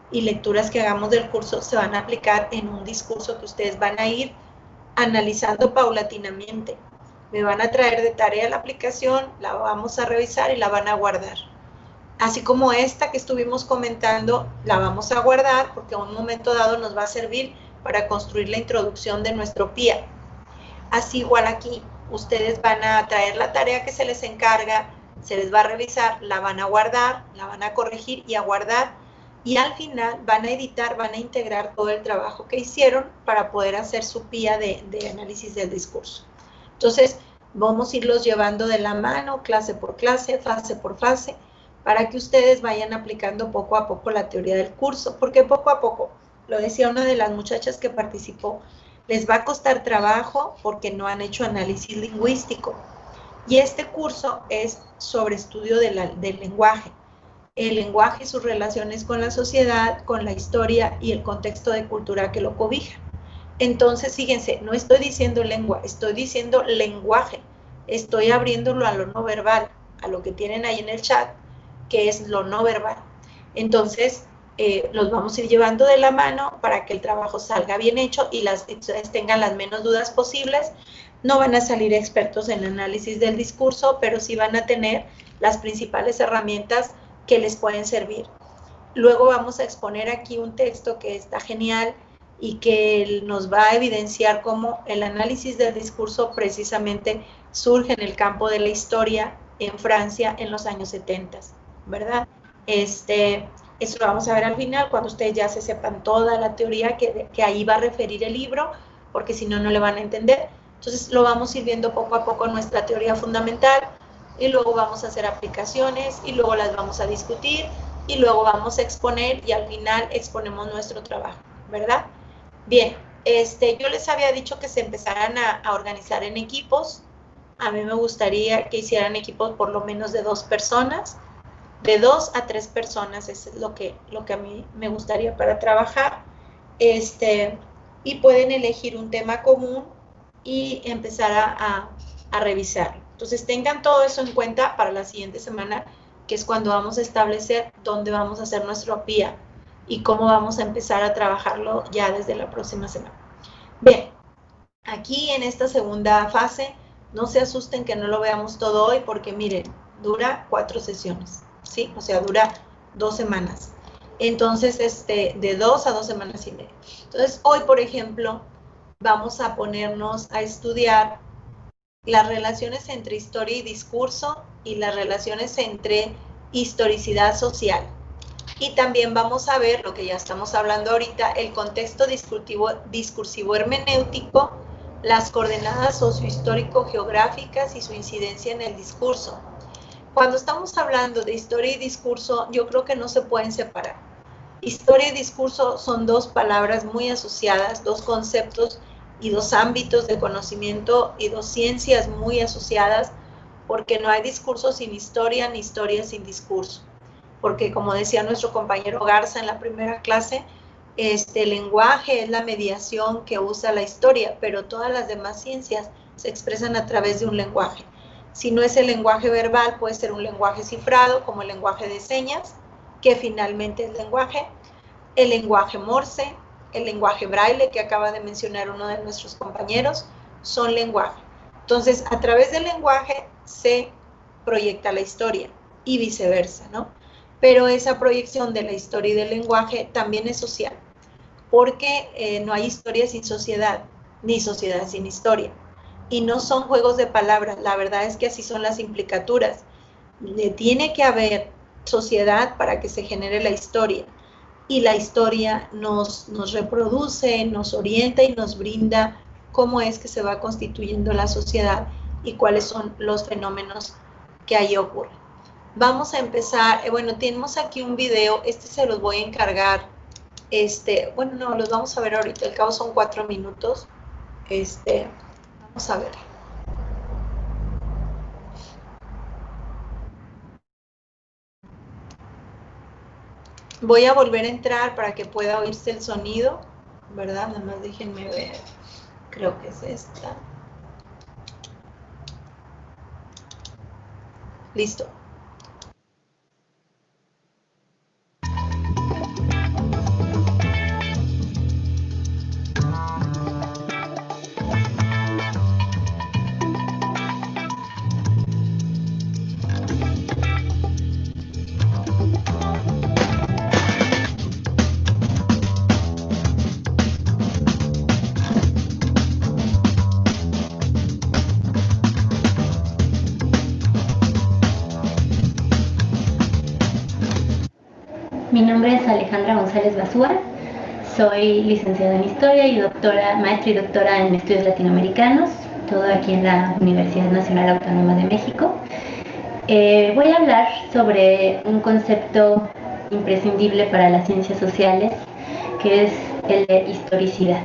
y lecturas que hagamos del curso se van a aplicar en un discurso que ustedes van a ir analizando paulatinamente. Me van a traer de tarea la aplicación, la vamos a revisar y la van a guardar. Así como esta que estuvimos comentando, la vamos a guardar porque a un momento dado nos va a servir para construir la introducción de nuestro PIA. Así igual aquí, ustedes van a traer la tarea que se les encarga, se les va a revisar, la van a guardar, la van a corregir y a guardar, y al final van a editar, van a integrar todo el trabajo que hicieron para poder hacer su PIA de análisis del discurso. Entonces, vamos a irlos llevando de la mano, clase por clase, fase por fase, para que ustedes vayan aplicando poco a poco la teoría del curso, porque poco a poco, lo decía una de las muchachas que participó, les va a costar trabajo porque no han hecho análisis lingüístico. Y este curso es sobre estudio del lenguaje. El lenguaje y sus relaciones con la sociedad, con la historia y el contexto de cultura que lo cobija. Entonces, fíjense, no estoy diciendo lengua, estoy diciendo lenguaje. Estoy abriéndolo a lo no verbal, a lo que tienen ahí en el chat, que es lo no verbal. Entonces, los vamos a ir llevando de la mano para que el trabajo salga bien hecho y ustedes tengan las menos dudas posibles. No van a salir expertos en análisis del discurso, pero sí van a tener las principales herramientas que les pueden servir. Luego vamos a exponer aquí un texto que está genial y que nos va a evidenciar cómo el análisis del discurso precisamente surge en el campo de la historia en Francia en los años 70, ¿verdad? Eso lo vamos a ver al final, cuando ustedes ya se sepan toda la teoría que ahí va a referir el libro, porque si no, no le van a entender. Entonces, lo vamos a ir viendo poco a poco nuestra teoría fundamental, y luego vamos a hacer aplicaciones, y luego las vamos a discutir, y luego vamos a exponer, y al final exponemos nuestro trabajo, ¿verdad? Bien, yo les había dicho que se empezaran a organizar en equipos. A mí me gustaría que hicieran equipos por lo menos de 2 personas, de 2 a 3 personas, es lo que a mí me gustaría para trabajar, y pueden elegir un tema común y empezar a revisarlo. Entonces, tengan todo eso en cuenta para la siguiente semana, que es cuando vamos a establecer dónde vamos a hacer nuestro PIA y cómo vamos a empezar a trabajarlo ya desde la próxima semana. Bien, aquí en esta segunda fase, no se asusten que no lo veamos todo hoy, porque miren, dura 4 sesiones, ¿sí? O sea, dura 2 semanas. Entonces, de 2 a 2 semanas y media. Entonces, hoy, por ejemplo, vamos a ponernos a estudiar las relaciones entre historia y discurso y las relaciones entre historicidad social. Y también vamos a ver, lo que ya estamos hablando ahorita, el contexto discursivo hermenéutico, las coordenadas sociohistórico-geográficas y su incidencia en el discurso. Cuando estamos hablando de historia y discurso, yo creo que no se pueden separar. Historia y discurso son 2 palabras muy asociadas, 2 conceptos y 2 ámbitos de conocimiento y 2 ciencias muy asociadas, porque no hay discurso sin historia ni historia sin discurso. Porque, como decía nuestro compañero Garza en la primera clase, el lenguaje es la mediación que usa la historia, pero todas las demás ciencias se expresan a través de un lenguaje. Si no es el lenguaje verbal, puede ser un lenguaje cifrado, como el lenguaje de señas, que finalmente es lenguaje, el lenguaje Morse, el lenguaje braille, que acaba de mencionar uno de nuestros compañeros, son lenguaje. Entonces, a través del lenguaje se proyecta la historia y viceversa, ¿no? Pero esa proyección de la historia y del lenguaje también es social, porque no hay historia sin sociedad, ni sociedad sin historia. Y no son juegos de palabras, la verdad es que así son las implicaturas. Tiene que haber sociedad para que se genere la historia. Y la historia nos reproduce, nos orienta y nos brinda cómo es que se va constituyendo la sociedad y cuáles son los fenómenos que ahí ocurren. Vamos a empezar, bueno, tenemos aquí un video, se los voy a encargar, bueno, no, los vamos a ver ahorita, al cabo son 4 minutos, vamos a ver. Voy a volver a entrar para que pueda oírse el sonido, ¿verdad? Nada más déjenme ver, creo que es esta. Listo. nombre es Alejandra González Basúa. Soy licenciada en Historia y maestra y doctora en Estudios Latinoamericanos, todo aquí en la Universidad Nacional Autónoma de México. Voy a hablar sobre un concepto imprescindible para las ciencias sociales, que es el de historicidad,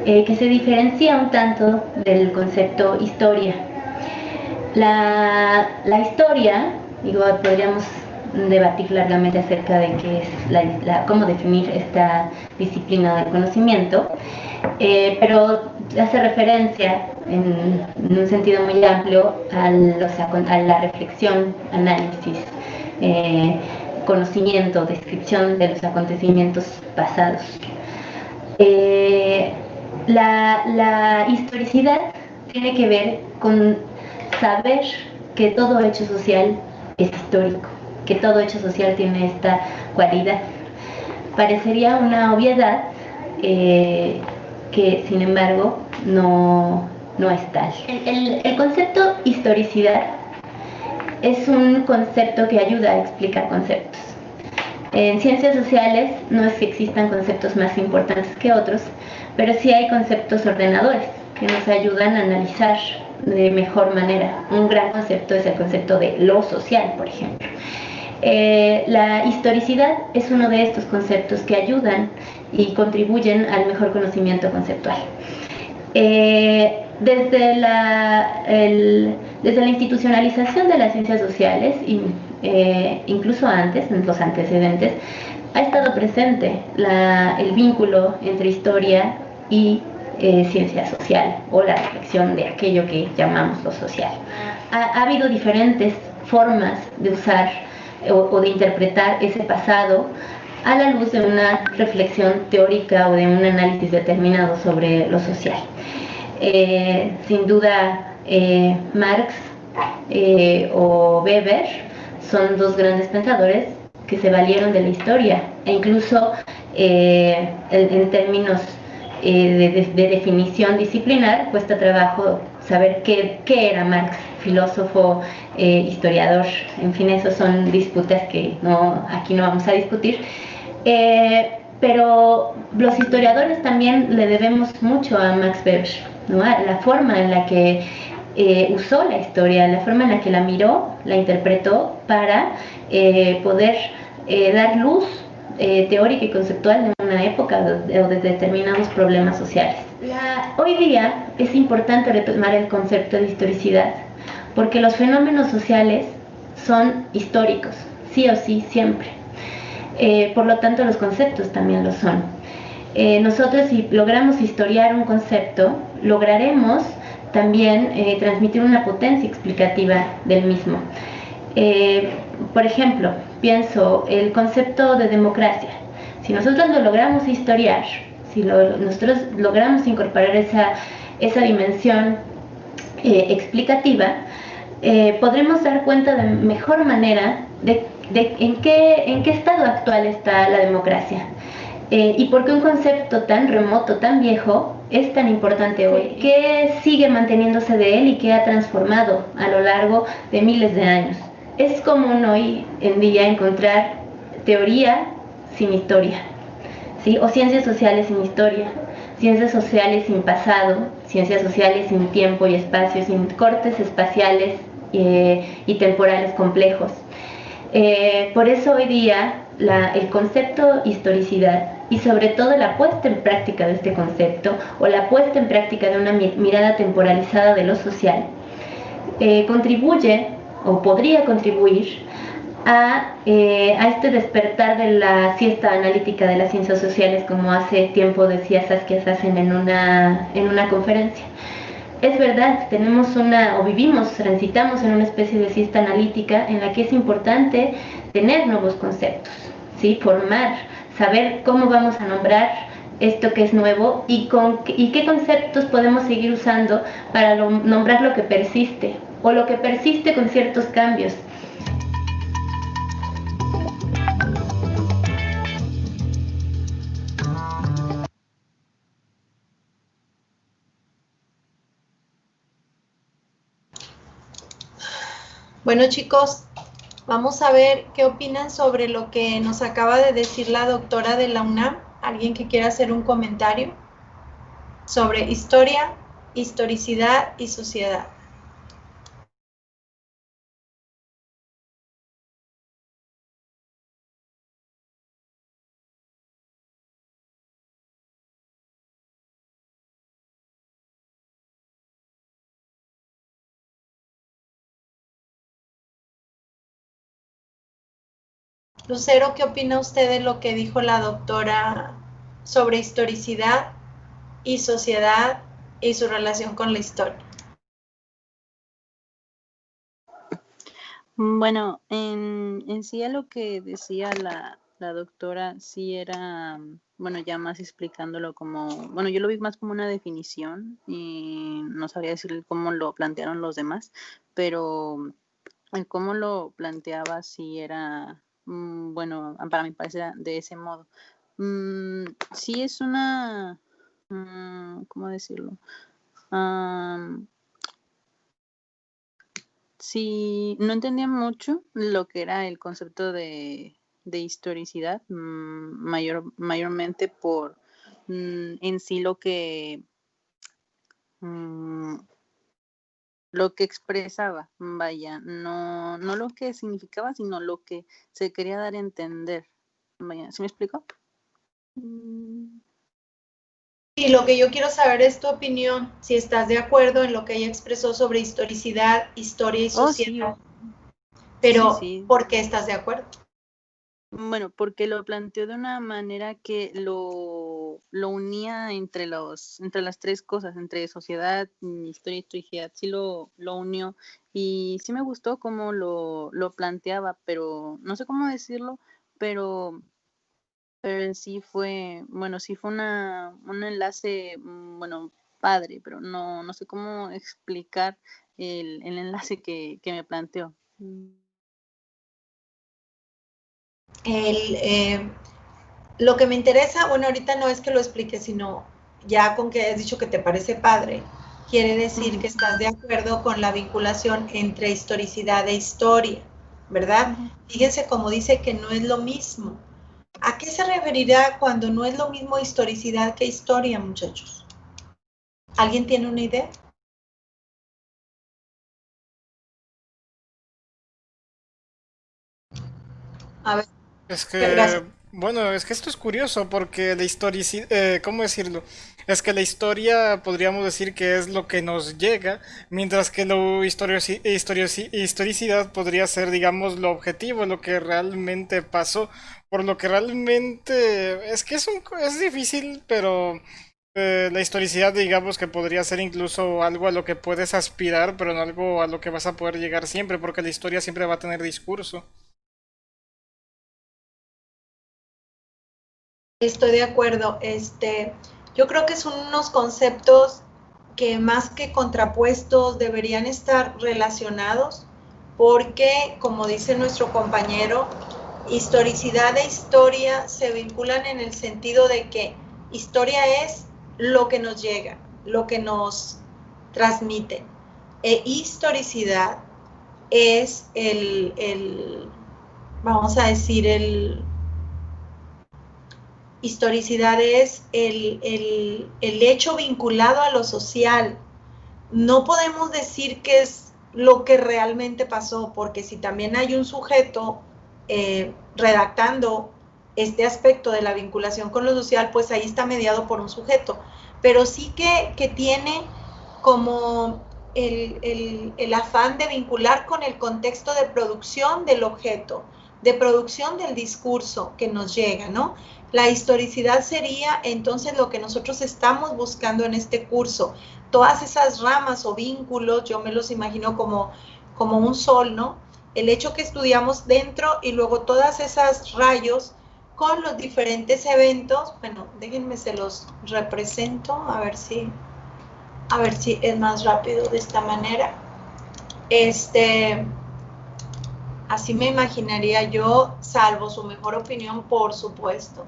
que se diferencia un tanto del concepto historia. La historia, podríamos debatir largamente acerca de qué es cómo definir esta disciplina del conocimiento, pero hace referencia en un sentido muy amplio a la reflexión, análisis, conocimiento, descripción de los acontecimientos pasados. La historicidad tiene que ver con saber que todo hecho social es histórico, que todo hecho social tiene esta cualidad. Parecería una obviedad, que sin embargo no es tal. El concepto historicidad es un concepto que ayuda a explicar conceptos. En ciencias sociales no es que existan conceptos más importantes que otros, pero sí hay conceptos ordenadores que nos ayudan a analizar de mejor manera. Un gran concepto es el concepto de lo social, por ejemplo. La historicidad es uno de estos conceptos que ayudan y contribuyen al mejor conocimiento conceptual. Desde la institucionalización de las ciencias sociales, incluso antes, en los antecedentes, ha estado presente el vínculo entre historia y ciencia social, o la reflexión de aquello que llamamos lo social. Ha habido diferentes formas de usar o de interpretar ese pasado a la luz de una reflexión teórica o de un análisis determinado sobre lo social. Sin duda, Marx o Weber son dos grandes pensadores que se valieron de la historia, e incluso en términos de definición disciplinar cuesta trabajo saber qué era Marx, filósofo, historiador. En fin, esas son disputas que aquí no vamos a discutir. Pero los historiadores también le debemos mucho a Max Weber, ¿no? La forma en la que usó la historia, la forma en la que la miró, la interpretó para poder dar luz teórica y conceptual de una época o de determinados problemas sociales. Hoy día es importante retomar el concepto de historicidad, porque los fenómenos sociales son históricos, sí o sí, siempre. Por lo tanto, los conceptos también lo son. Nosotros, si logramos historiar un concepto, lograremos también transmitir una potencia explicativa del mismo. Por ejemplo, pienso el concepto de democracia. Si nosotros lo logramos historiar, si nosotros logramos incorporar esa dimensión explicativa, podremos dar cuenta de mejor manera de en qué estado actual está la democracia, y por qué un concepto tan remoto, tan viejo, es tan importante hoy, qué sigue manteniéndose de él y qué ha transformado a lo largo de miles de años. Es común hoy en día encontrar teoría sin historia, ¿sí? O ciencias sociales sin historia, ciencias sociales sin pasado, ciencias sociales sin tiempo y espacio, sin cortes espaciales y temporales complejos. Por eso hoy día el concepto historicidad, y sobre todo la puesta en práctica de este concepto, o la puesta en práctica de una mirada temporalizada de lo social, contribuye o podría contribuir a este despertar de la siesta analítica de las ciencias sociales, como hace tiempo decía Saskia Sassen en una conferencia. Es verdad, transitamos en una especie de siesta analítica en la que es importante tener nuevos conceptos, ¿sí? Formar, saber cómo vamos a nombrar esto que es nuevo y qué conceptos podemos seguir usando para nombrar lo que persiste, o lo que persiste con ciertos cambios. Bueno, chicos, Vamos a ver qué opinan sobre lo que nos acaba de decir la doctora de la UNAM. ¿Alguien que quiera hacer un comentario sobre historia, historicidad y sociedad? Lucero, ¿qué opina usted de lo que dijo la doctora sobre historicidad y sociedad y su relación con la historia? Bueno, en sí a lo que decía la doctora, sí era, bueno, ya más explicándolo como, bueno, yo lo vi más como una definición y no sabría decir cómo lo plantearon los demás, pero el cómo lo planteaba sí era, bueno, para mi parecer de ese modo. Sí es una, ¿cómo decirlo? Sí, no entendía mucho lo que era el concepto de historicidad, mayormente por en sí mm, lo que expresaba, vaya, no lo que significaba, sino lo que se quería dar a entender. Vaya, ¿sí me explico? Y lo que yo quiero saber es tu opinión, si estás de acuerdo en lo que ella expresó sobre historicidad, historia y Oh, sí, sociedad. Pero, sí. ¿por qué estás de acuerdo? Bueno, porque lo planteó de una manera que lo unía entre las tres cosas, entre sociedad, historia y historicidad, sí lo unió y sí me gustó cómo lo planteaba, pero no sé cómo decirlo, pero en sí fue, bueno, sí fue un enlace, bueno, padre, pero no sé cómo explicar el enlace que me planteó. Lo que me interesa, bueno, ahorita no es que lo expliques, sino ya con que has dicho que te parece padre, quiere decir que estás de acuerdo con la vinculación entre historicidad e historia, ¿verdad? Fíjense cómo dice que no es lo mismo. ¿A qué se referirá cuando no es lo mismo historicidad que historia, muchachos? ¿Alguien tiene una idea? A ver, Es gracias. que, bueno, es que esto es curioso porque la historia, ¿cómo decirlo? Es que la historia podríamos decir que es lo que nos llega, mientras que lo historicidad podría ser, digamos, lo objetivo, lo que realmente pasó, por lo que realmente es que es difícil, pero la historicidad, digamos, que podría ser incluso algo a lo que puedes aspirar, pero no algo a lo que vas a poder llegar siempre, porque la historia siempre va a tener discurso. Estoy de acuerdo. Yo creo que son unos conceptos que más que contrapuestos deberían estar relacionados porque, como dice nuestro compañero, historicidad e historia se vinculan en el sentido de que historia es lo que nos llega, lo que nos transmiten. E historicidad es vamos a decir, historicidad es el hecho vinculado a lo social. No podemos decir que es lo que realmente pasó, porque si también hay un sujeto redactando este aspecto de la vinculación con lo social, pues ahí está mediado por un sujeto. Pero sí que tiene como el afán de vincular con el contexto de producción del objeto, de producción del discurso que nos llega, ¿no? La historicidad sería entonces lo que nosotros estamos buscando en este curso. Todas esas ramas o vínculos, yo me los imagino como un sol, ¿no? El hecho que estudiamos dentro y luego todas esas rayos con los diferentes eventos. Bueno, déjenme se los represento, a ver si es más rápido de esta manera. Así me imaginaría yo, salvo su mejor opinión, por supuesto,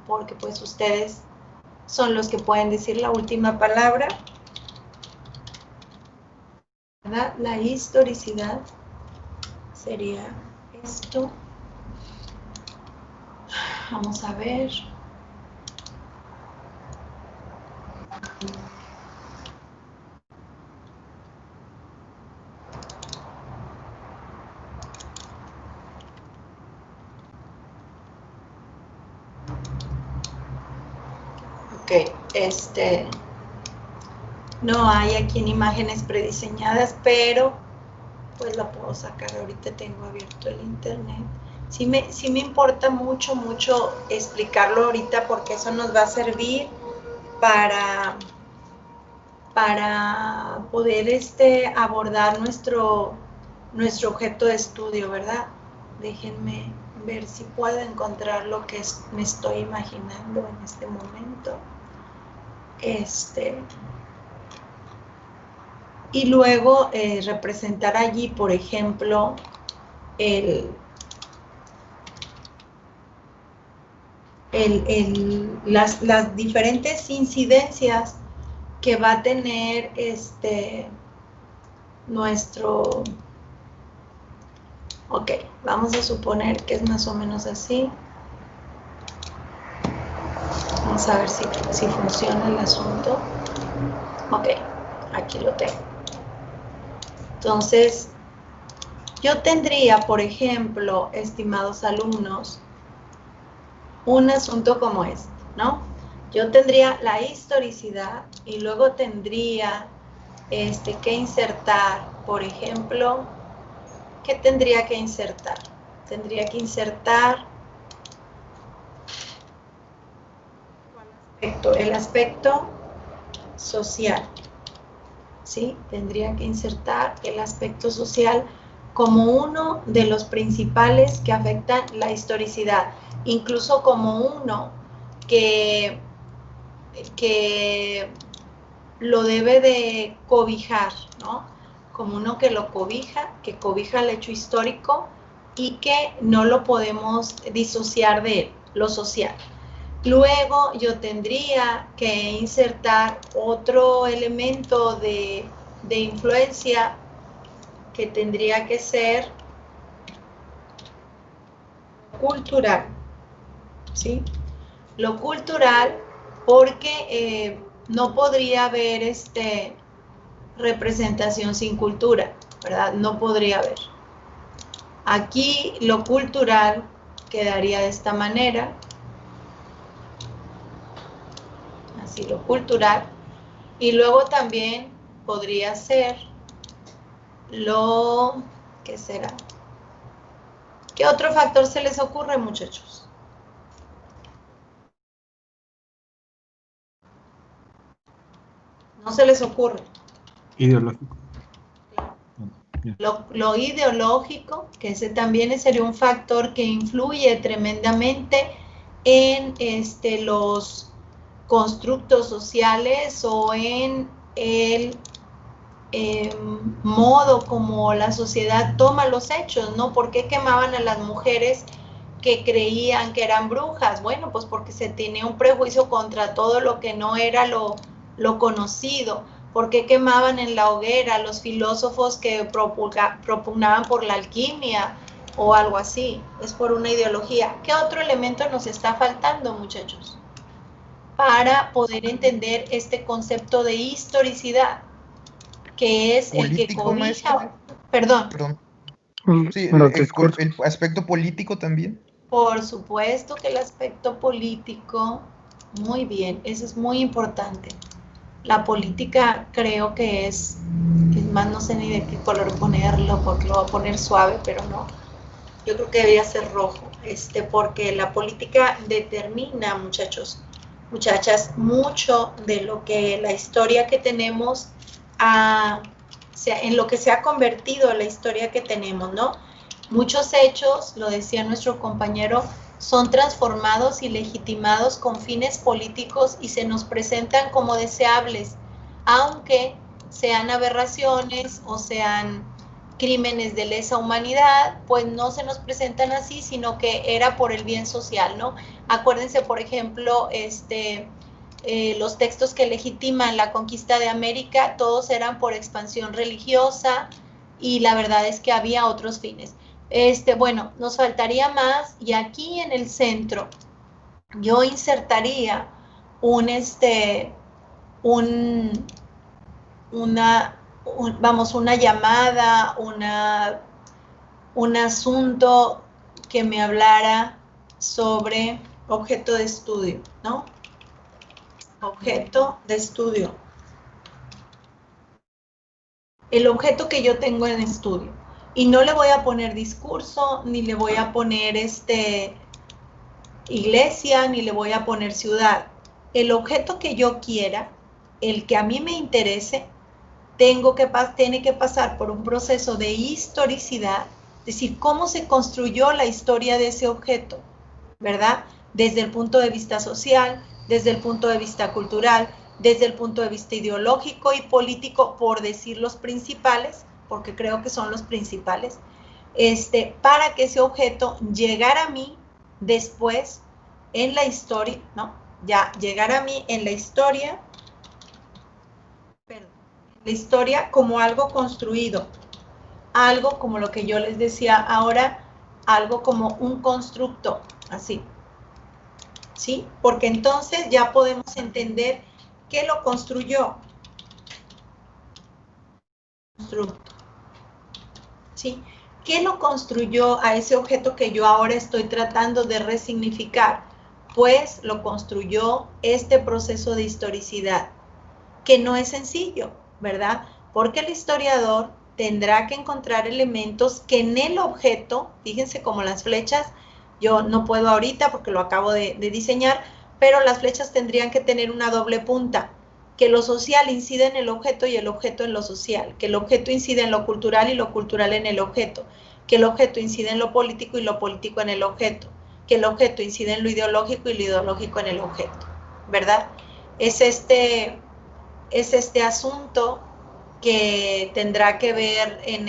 porque pues ustedes son los que pueden decir la última palabra, ¿verdad? La historicidad sería esto. Vamos a ver. Ok, no hay aquí en imágenes prediseñadas, pero pues la puedo sacar. Ahorita tengo abierto el internet. Sí me importa mucho explicarlo ahorita, porque eso nos va a servir para poder abordar nuestro objeto de estudio, ¿verdad? Déjenme ver si puedo encontrar lo que me estoy imaginando en este momento. Y luego representar allí, por ejemplo, las diferentes incidencias que va a tener nuestro... Ok, vamos a suponer que es más o menos así. Vamos a ver si funciona el asunto. Ok, aquí lo tengo. Entonces, yo tendría, por ejemplo, estimados alumnos, un asunto como este, ¿no? Yo tendría la historicidad y luego tendría que insertar, por ejemplo, ¿qué tendría que insertar? Tendría que insertar el aspecto social, ¿sí? Tendría que insertar el aspecto social como uno de los principales que afectan la historicidad, incluso como uno que lo debe de cobijar, ¿no? Como uno que lo cobija, que cobija el hecho histórico y que no lo podemos disociar de él, lo social. Luego yo tendría que insertar otro elemento de influencia que tendría que ser cultural, ¿sí? Lo cultural, porque no podría haber representación sin cultura, ¿verdad? No podría haber. Aquí lo cultural quedaría de esta manera. Así, lo cultural. Y luego también podría ser lo... ¿Qué será? ¿Qué otro factor se les ocurre, muchachos? No se les ocurre. Ideológico. Lo ideológico, que ese también sería un factor que influye tremendamente en los constructos sociales o en el modo como la sociedad toma los hechos, ¿no? ¿Por qué quemaban a las mujeres que creían que eran brujas? Bueno, pues porque se tenía un prejuicio contra todo lo que no era lo conocido. ¿Por qué quemaban en la hoguera a los filósofos que propugnaban por la alquimia o algo así? Es por una ideología. ¿Qué otro elemento nos está faltando, muchachos, para poder entender este concepto de historicidad, que es el que cobija? Perdón. Sí, el aspecto político también. Por supuesto que el aspecto político, muy bien, eso es muy importante. La política creo que es más, no sé ni de qué color ponerlo, porque lo voy a poner suave, pero no. Yo creo que debería ser rojo, porque la política determina, muchachos, muchachas, mucho de lo que la historia que tenemos, en lo que se ha convertido la historia que tenemos, ¿no? Muchos hechos, lo decía nuestro compañero, son transformados y legitimados con fines políticos y se nos presentan como deseables, aunque sean aberraciones o sean crímenes de lesa humanidad, pues no se nos presentan así, sino que era por el bien social, ¿no? Acuérdense, por ejemplo, los textos que legitiman la conquista de América, todos eran por expansión religiosa y la verdad es que había otros fines. Bueno, nos faltaría más, y aquí en el centro yo insertaría una llamada, un asunto que me hablara sobre objeto de estudio, ¿no? Objeto de estudio. El objeto que yo tengo en estudio. Y no le voy a poner discurso, ni le voy a poner iglesia, ni le voy a poner ciudad. El objeto que yo quiera, el que a mí me interese, tiene que pasar por un proceso de historicidad, es decir, cómo se construyó la historia de ese objeto, ¿verdad? Desde el punto de vista social, desde el punto de vista cultural, desde el punto de vista ideológico y político, por decir los principales, porque creo que son los principales, para que ese objeto llegara a mí después en la historia, ¿no? Ya llegara a mí en la historia, como algo construido, algo como lo que yo les decía ahora, algo como un constructo, así, ¿sí? Porque entonces ya podemos entender qué lo construyó. Constructo, ¿sí? ¿Qué lo construyó a ese objeto que yo ahora estoy tratando de resignificar? Pues lo construyó este proceso de historicidad, que no es sencillo, ¿verdad? Porque el historiador tendrá que encontrar elementos que en el objeto, fíjense como las flechas, yo no puedo ahorita porque lo acabo de diseñar, pero las flechas tendrían que tener una doble punta, que lo social incide en el objeto y el objeto en lo social, que el objeto incide en lo cultural y lo cultural en el objeto, que el objeto incide en lo político y lo político en el objeto, que el objeto incide en lo ideológico y lo ideológico en el objeto, ¿verdad? Es este asunto que tendrá que ver en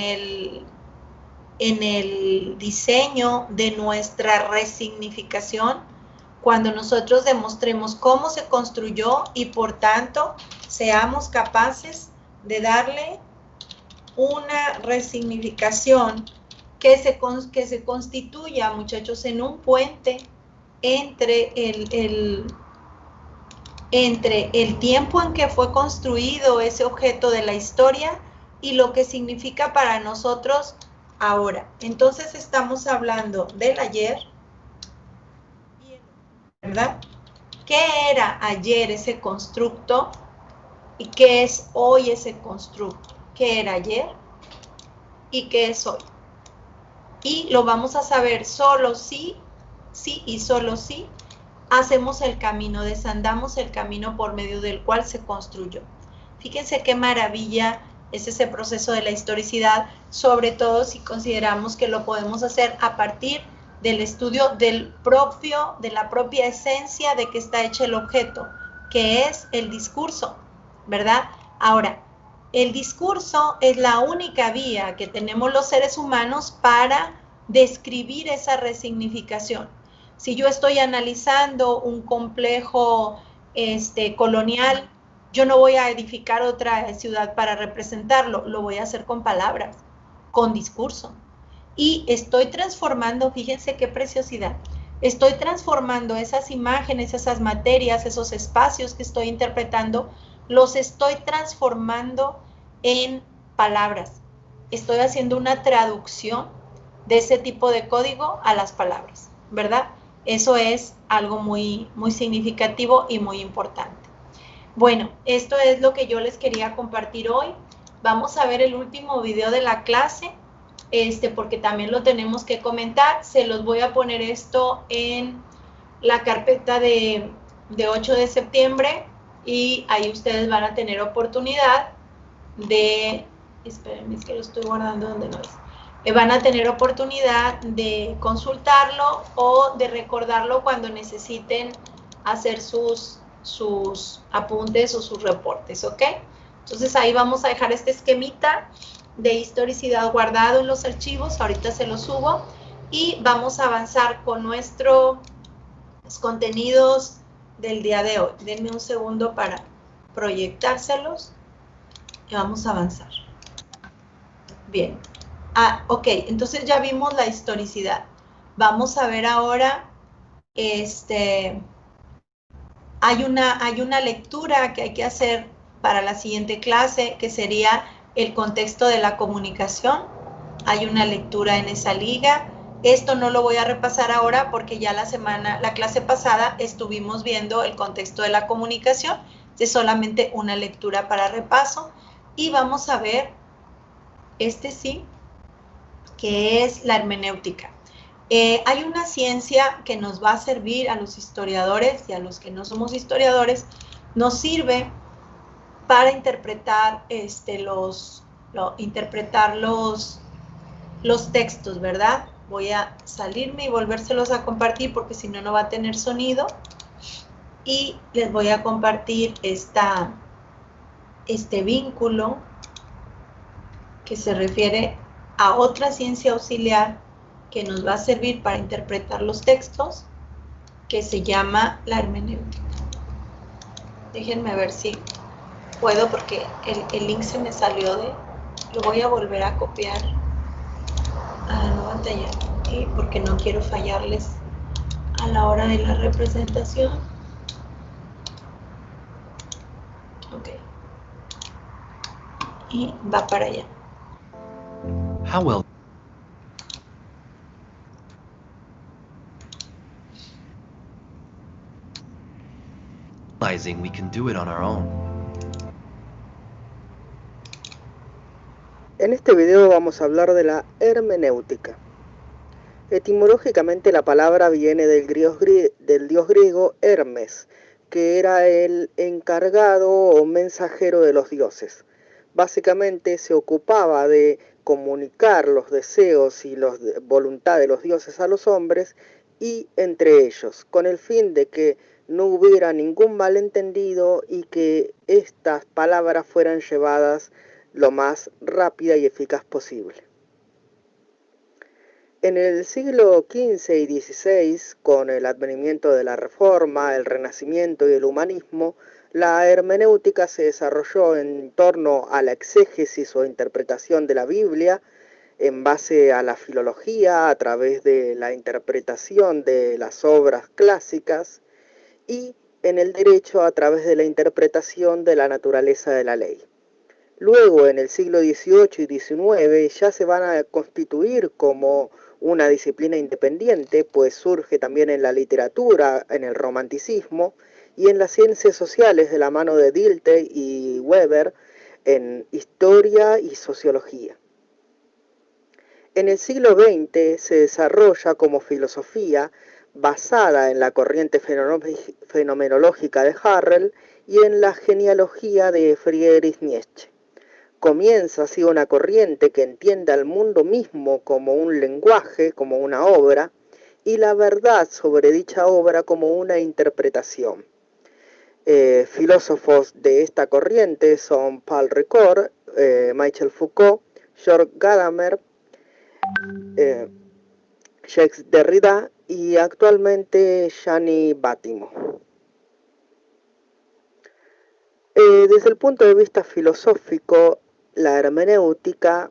el diseño de nuestra resignificación, cuando nosotros demostremos cómo se construyó y por tanto seamos capaces de darle una resignificación que se constituya, muchachos, en un puente entre el tiempo en que fue construido ese objeto de la historia y lo que significa para nosotros ahora. Entonces estamos hablando del ayer, ¿verdad? ¿Qué era ayer ese constructo y qué es hoy ese constructo? ¿Qué era ayer y qué es hoy? Y lo vamos a saber solo si, sí y solo si hacemos el camino, desandamos el camino por medio del cual se construyó. Fíjense qué maravilla es ese proceso de la historicidad, sobre todo si consideramos que lo podemos hacer a partir del estudio de la propia esencia de que está hecho el objeto, que es el discurso, ¿verdad? Ahora, el discurso es la única vía que tenemos los seres humanos para describir esa resignificación. Si yo estoy analizando un complejo colonial, yo no voy a edificar otra ciudad para representarlo, lo voy a hacer con palabras, con discurso. Y estoy transformando, fíjense qué preciosidad, estoy transformando esas imágenes, esas materias, esos espacios que estoy interpretando, los estoy transformando en palabras. Estoy haciendo una traducción de ese tipo de código a las palabras, ¿verdad? Eso es algo muy, muy significativo y muy importante. Bueno, esto es lo que yo les quería compartir hoy. Vamos a ver el último video de la clase, porque también lo tenemos que comentar. Se los voy a poner esto en la carpeta de 8 de septiembre y ahí ustedes van a tener oportunidad de... Espérenme, es que lo estoy guardando donde no es. Van a tener oportunidad de consultarlo o de recordarlo cuando necesiten hacer sus apuntes o sus reportes, ¿ok? Entonces ahí vamos a dejar este esquemita de historicidad guardado en los archivos, ahorita se los subo, y vamos a avanzar con nuestros contenidos del día de hoy. Denme un segundo para proyectárselos y vamos a avanzar. Bien. Ok, entonces ya vimos la historicidad. Vamos a ver ahora, hay una lectura que hay que hacer para la siguiente clase, que sería el contexto de la comunicación. Hay una lectura en esa liga. Esto no lo voy a repasar ahora porque ya la clase pasada estuvimos viendo el contexto de la comunicación. Es solamente una lectura para repaso. Y vamos a ver, sí, que es la hermenéutica. Hay una ciencia que nos va a servir a los historiadores y a los que no somos historiadores, nos sirve para interpretar, los textos, ¿verdad? Voy a salirme y volvérselos a compartir porque si no, no va a tener sonido. Y les voy a compartir este vínculo que se refiere a otra ciencia auxiliar que nos va a servir para interpretar los textos, que se llama la hermenéutica. Déjenme ver si puedo, porque el link se me salió lo voy a volver a copiar a la nueva pantalla, porque no quiero fallarles a la hora de la representación. Ok. Y va para allá. How well realizing we can do it on our own. En este video vamos a hablar de la hermenéutica. Etimológicamente la palabra viene del dios griego Hermes, que era el encargado o mensajero de los dioses. Básicamente se ocupaba de comunicar los deseos y la voluntad de los dioses a los hombres y entre ellos, con el fin de que no hubiera ningún malentendido y que estas palabras fueran llevadas lo más rápida y eficaz posible. En el siglo XV y XVI, con el advenimiento de la Reforma, el Renacimiento y el humanismo, la hermenéutica se desarrolló en torno a la exégesis o interpretación de la Biblia en base a la filología, a través de la interpretación de las obras clásicas, y en el derecho a través de la interpretación de la naturaleza de la ley. Luego, en el siglo XVIII y XIX, ya se van a constituir como una disciplina independiente, pues surge también en la literatura, en el romanticismo y en las ciencias sociales de la mano de Dilthey y Weber en historia y sociología. En el siglo XX se desarrolla como filosofía basada en la corriente fenomenológica de Husserl y en la genealogía de Friedrich Nietzsche. Comienza así una corriente que entiende al mundo mismo como un lenguaje, como una obra, y la verdad sobre dicha obra como una interpretación. Filósofos de esta corriente son Paul Ricoeur, Michel Foucault, Georges Gadamer, Jacques Derrida y actualmente Gianni Battimo. Desde el punto de vista filosófico, la hermenéutica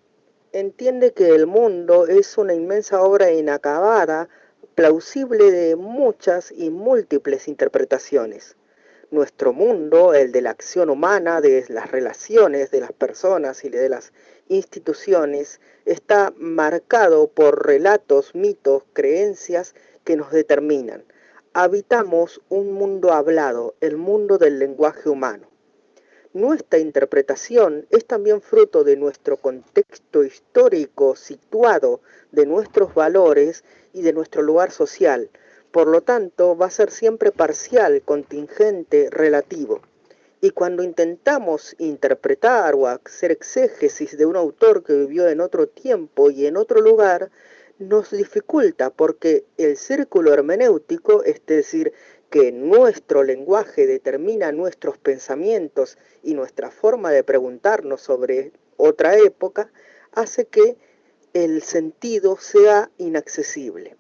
entiende que el mundo es una inmensa obra inacabada, plausible de muchas y múltiples interpretaciones. Nuestro mundo, el de la acción humana, de las relaciones de las personas y de las instituciones, está marcado por relatos, mitos, creencias que nos determinan. Habitamos un mundo hablado, el mundo del lenguaje humano. Nuestra interpretación es también fruto de nuestro contexto histórico situado, de nuestros valores y de nuestro lugar social. Por lo tanto, va a ser siempre parcial, contingente, relativo. Y cuando intentamos interpretar o hacer exégesis de un autor que vivió en otro tiempo y en otro lugar, nos dificulta porque el círculo hermenéutico, es decir, que nuestro lenguaje determina nuestros pensamientos y nuestra forma de preguntarnos sobre otra época, hace que el sentido sea inaccesible,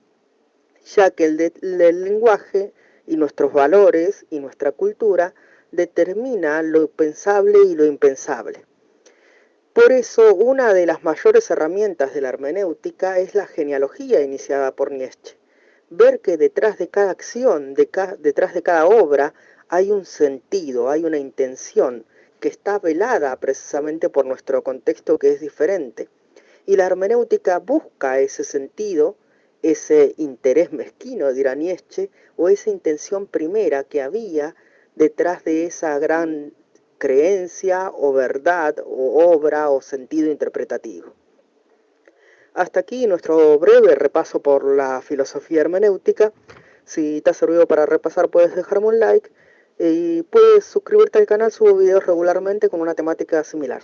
ya que el lenguaje y nuestros valores y nuestra cultura determina lo pensable y lo impensable. Por eso, una de las mayores herramientas de la hermenéutica es la genealogía iniciada por Nietzsche. Ver que detrás de cada acción, detrás de cada obra, hay un sentido, hay una intención que está velada precisamente por nuestro contexto que es diferente. Y la hermenéutica busca ese sentido, ese interés mezquino, dirá Nietzsche, o esa intención primera que había detrás de esa gran creencia o verdad o obra o sentido interpretativo. Hasta aquí nuestro breve repaso por la filosofía hermenéutica. Si te ha servido para repasar, puedes dejarme un like y puedes suscribirte al canal. Subo videos regularmente con una temática similar.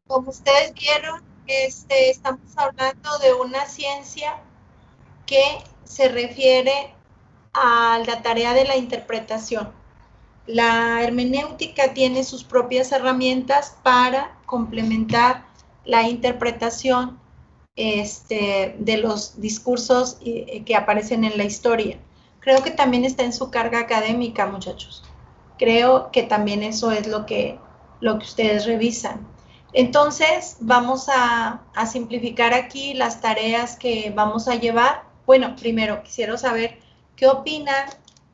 Como ustedes vieron, estamos hablando de una ciencia que se refiere a la tarea de la interpretación. La hermenéutica tiene sus propias herramientas para complementar la interpretación de los discursos que aparecen en la historia. Creo que también está en su carga académica, muchachos. Creo que también eso es lo que ustedes revisan. Entonces, vamos a simplificar aquí las tareas que vamos a llevar. Bueno, primero quisiera saber qué opinan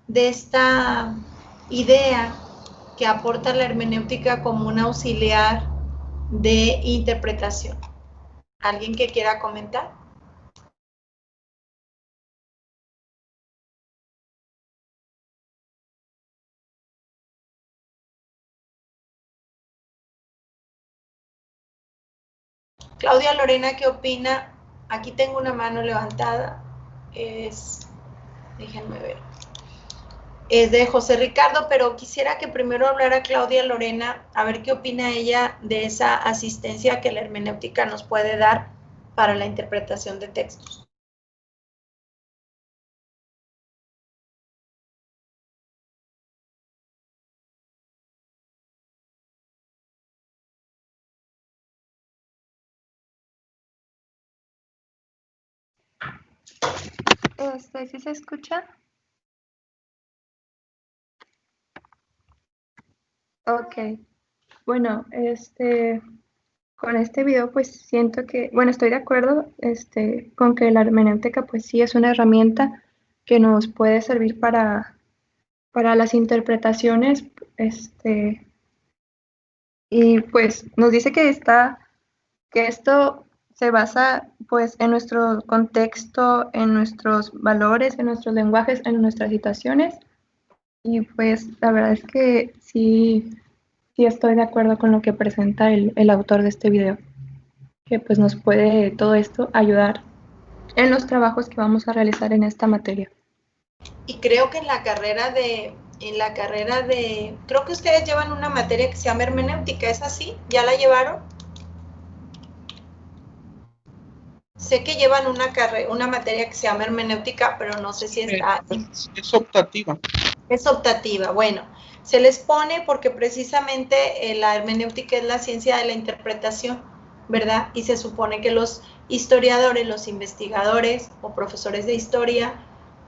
de esta idea que aporta la hermenéutica como un auxiliar de interpretación. ¿Alguien que quiera comentar? Claudia Lorena, ¿qué opina? Aquí tengo una mano levantada. Déjenme ver. Es de José Ricardo, pero quisiera que primero hablara Claudia Lorena, a ver qué opina ella de esa asistencia que la hermenéutica nos puede dar para la interpretación de textos. ¿Sí se escucha? Ok. Bueno, con este video pues siento que, bueno, estoy de acuerdo con que la hermenéutica pues sí es una herramienta que nos puede servir para las interpretaciones, y pues nos dice que esto se basa pues en nuestro contexto, en nuestros valores, en nuestros lenguajes, en nuestras situaciones. Y pues la verdad es que sí estoy de acuerdo con lo que presenta el autor de este video, que pues nos puede todo esto ayudar en los trabajos que vamos a realizar en esta materia. Y creo que en la carrera creo que ustedes llevan una materia que se llama hermenéutica, ¿es así? ¿Ya la llevaron? Sé que llevan una materia que se llama hermenéutica, pero no sé si está... Es optativa. Es optativa, bueno. Se les pone porque precisamente la hermenéutica es la ciencia de la interpretación, ¿verdad? Y se supone que los historiadores, los investigadores o profesores de historia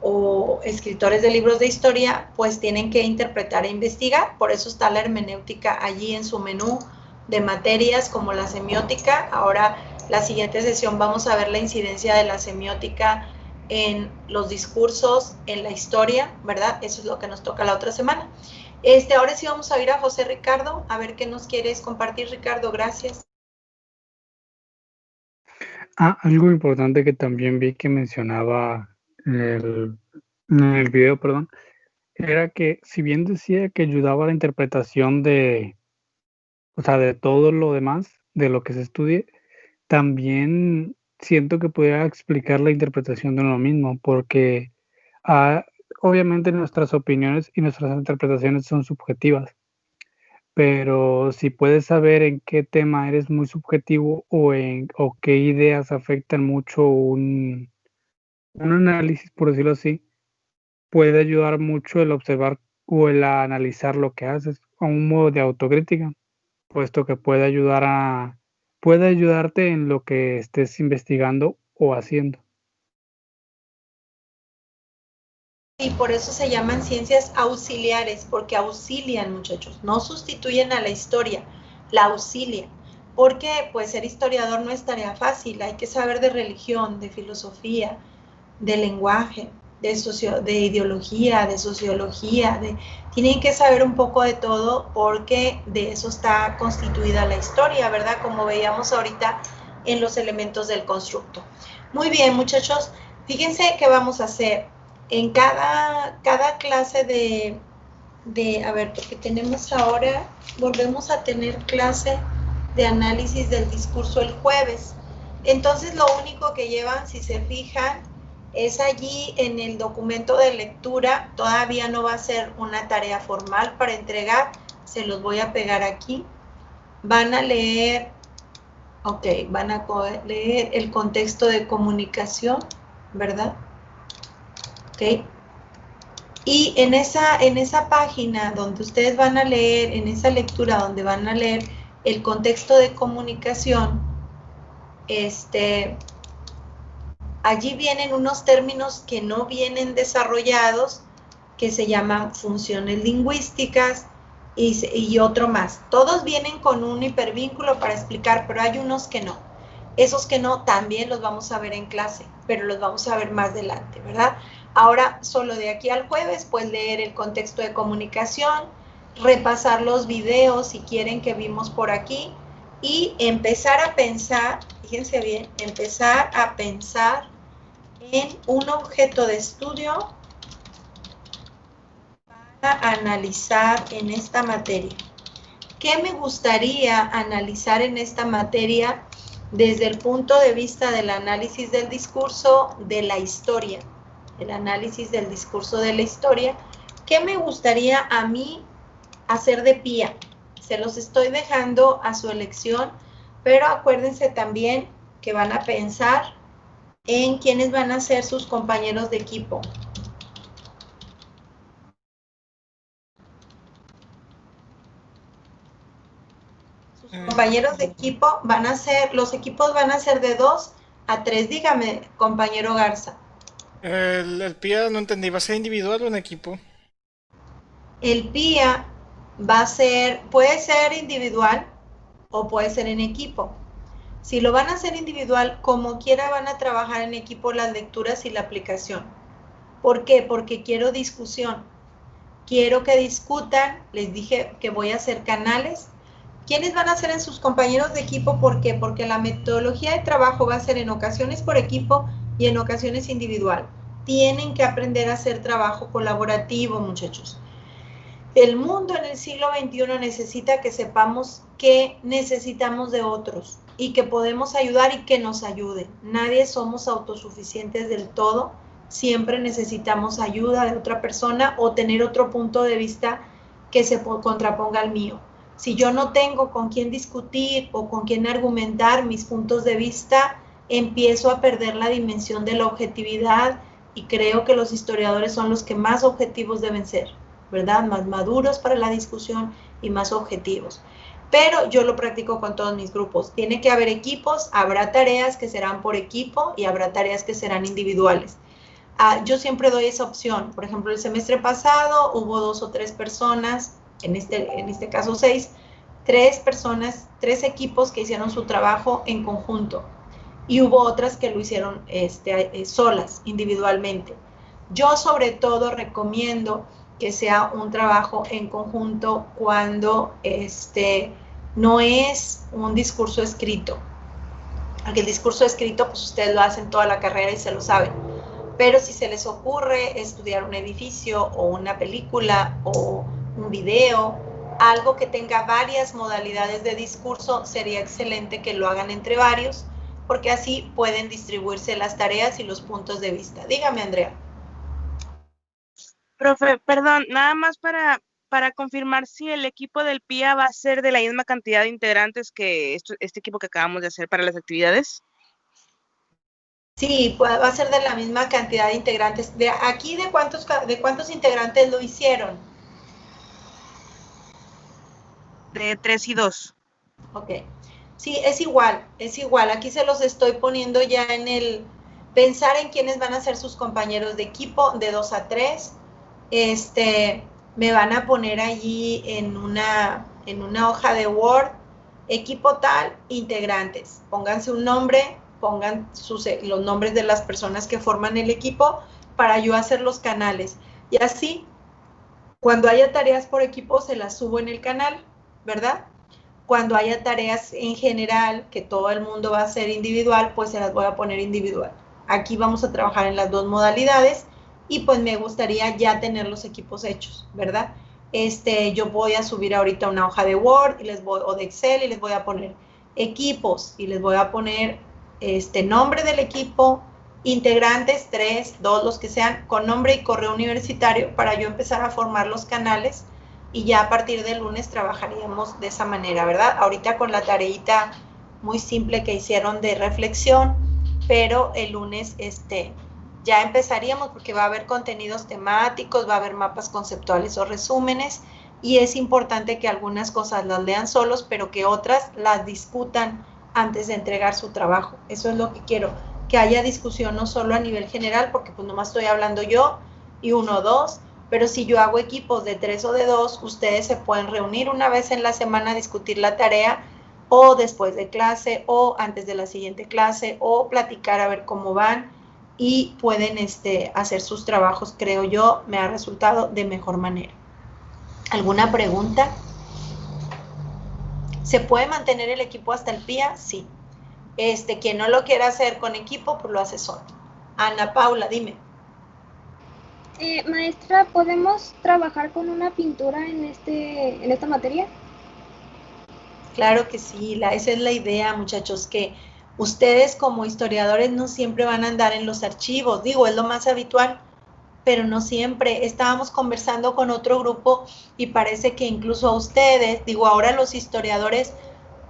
o escritores de libros de historia, pues tienen que interpretar e investigar. Por eso está la hermenéutica allí en su menú de materias como la semiótica. Ahora, la siguiente sesión vamos a ver la incidencia de la semiótica en los discursos, en la historia, ¿verdad? Eso es lo que nos toca la otra semana. Ahora sí vamos a ir a José Ricardo, a ver qué nos quieres compartir, Ricardo, gracias. Algo importante que también vi que mencionaba en el video, perdón, era que si bien decía que ayudaba a la interpretación de todo lo demás, de lo que se estudie, también siento que podría explicar la interpretación de uno mismo, porque obviamente nuestras opiniones y nuestras interpretaciones son subjetivas, pero si puedes saber en qué tema eres muy subjetivo o qué ideas afectan mucho un análisis, por decirlo así, puede ayudar mucho el observar o el analizar lo que haces. un modo de autocrítica, puesto que puede ayudarte en lo que estés investigando o haciendo. Y por eso se llaman ciencias auxiliares, porque auxilian, muchachos, no sustituyen a la historia, la auxilian. Porque pues ser historiador no es tarea fácil, hay que saber de religión, de filosofía, de lenguaje, de ideología, de sociología, tienen que saber un poco de todo porque de eso está constituida la historia, ¿verdad? Como veíamos ahorita en los elementos del constructo. Muy bien, muchachos, fíjense qué vamos a hacer. En cada clase a ver, porque tenemos ahora, volvemos a tener clase de análisis del discurso el jueves. Entonces, lo único que llevan, si se fijan, es allí en el documento de lectura, todavía no va a ser una tarea formal para entregar, se los voy a pegar aquí. Van a leer, van a leer el contexto de comunicación, ¿verdad? Ok. Y en esa página donde ustedes van a leer, en esa lectura donde van a leer el contexto de comunicación, allí vienen unos términos que no vienen desarrollados, que se llaman funciones lingüísticas y otro más. Todos vienen con un hipervínculo para explicar, pero hay unos que no. Esos que no también los vamos a ver en clase, pero los vamos a ver más adelante, ¿verdad? Ahora, solo de aquí al jueves, pues leer el contexto de comunicación, repasar los videos si quieren que vimos por aquí y empezar a pensar, fíjense bien, empezar a pensar en un objeto de estudio para analizar en esta materia. ¿Qué me gustaría analizar en esta materia desde el punto de vista del análisis del discurso de la historia? El análisis del discurso de la historia. ¿Qué me gustaría a mí hacer de PIA? Se los estoy dejando a su elección, pero acuérdense también que van a pensar en quiénes van a ser sus compañeros de equipo. Sus compañeros de equipo van a ser, los equipos van a ser de 2 a 3. Dígame, compañero Garza. El PIA no entendí, ¿va a ser individual o en equipo? El PIA va a ser, puede ser individual o puede ser en equipo. Si lo van a hacer individual, como quiera van a trabajar en equipo las lecturas y la aplicación. ¿Por qué? Porque quiero discusión. Quiero que discutan, les dije que voy a hacer canales. ¿Quiénes van a ser en sus compañeros de equipo? ¿Por qué? Porque la metodología de trabajo va a ser en ocasiones por equipo y en ocasiones individual. Tienen que aprender a hacer trabajo colaborativo, muchachos. El mundo en el siglo XXI necesita que sepamos que necesitamos de otros y que podemos ayudar y que nos ayuden. Nadie somos autosuficientes del todo. Siempre necesitamos ayuda de otra persona o tener otro punto de vista que se contraponga al mío. Si yo no tengo con quién discutir o con quién argumentar mis puntos de vista, empiezo a perder la dimensión de la objetividad y creo que los historiadores son los que más objetivos deben ser, ¿verdad? Más maduros para la discusión y más objetivos. Pero yo lo practico con todos mis grupos. Tiene que haber equipos, habrá tareas que serán por equipo y habrá tareas que serán individuales. Yo siempre doy esa opción. Por ejemplo, el semestre pasado hubo 2 o 3 personas, en este caso 6, 3 personas, 3 equipos que hicieron su trabajo en conjunto. Y hubo otras que lo hicieron solas, individualmente. Yo sobre todo recomiendo que sea un trabajo en conjunto cuando no es un discurso escrito. Porque el discurso escrito, pues ustedes lo hacen toda la carrera y se lo saben. Pero si se les ocurre estudiar un edificio o una película o un video, algo que tenga varias modalidades de discurso, sería excelente que lo hagan entre varios, porque así pueden distribuirse las tareas y los puntos de vista. Dígame, Andrea. Profe, perdón, nada más para confirmar si el equipo del PIA va a ser de la misma cantidad de integrantes que este equipo que acabamos de hacer para las actividades. Sí, va a ser de la misma cantidad de integrantes. ¿De aquí de cuántos integrantes lo hicieron? de 3 y 2. Ok. Sí, es igual. Aquí se los estoy poniendo ya en el pensar en quiénes van a ser sus compañeros de equipo de 2 a 3. Me van a poner allí en una hoja de Word, equipo tal, integrantes. Pónganse un nombre, pongan los nombres de las personas que forman el equipo para yo hacer los canales. Y así, cuando haya tareas por equipo, se las subo en el canal, ¿verdad? Cuando haya tareas en general, que todo el mundo va a hacer individual, pues se las voy a poner individual. Aquí vamos a trabajar en las dos modalidades y pues me gustaría ya tener los equipos hechos, ¿verdad? Yo voy a subir ahorita una hoja de Word o de Excel y les voy a poner equipos y les voy a poner nombre del equipo, integrantes, 3, 2, los que sean, con nombre y correo universitario para yo empezar a formar los canales y ya a partir del lunes trabajaríamos de esa manera, ¿verdad? Ahorita con la tareita muy simple que hicieron de reflexión, pero el lunes ya empezaríamos porque va a haber contenidos temáticos, va a haber mapas conceptuales o resúmenes y es importante que algunas cosas las lean solos, pero que otras las discutan antes de entregar su trabajo. Eso es lo que quiero, que haya discusión no solo a nivel general, porque pues nomás estoy hablando yo y 1 o 2, pero si yo hago equipos de 3 o de 2, ustedes se pueden reunir una vez en la semana a discutir la tarea o después de clase o antes de la siguiente clase o platicar a ver cómo van y pueden hacer sus trabajos, creo yo, me ha resultado de mejor manera. ¿Alguna pregunta? ¿Se puede mantener el equipo hasta el PIA? Sí. Quien no lo quiera hacer con equipo, pues lo hace solo. Ana Paula, dime. Maestra, ¿podemos trabajar con una pintura en esta materia? Claro que sí, esa es la idea, muchachos, que ustedes como historiadores no siempre van a andar en los archivos, digo, es lo más habitual, pero no siempre. Estábamos conversando con otro grupo y parece que incluso a ustedes, digo, ahora los historiadores,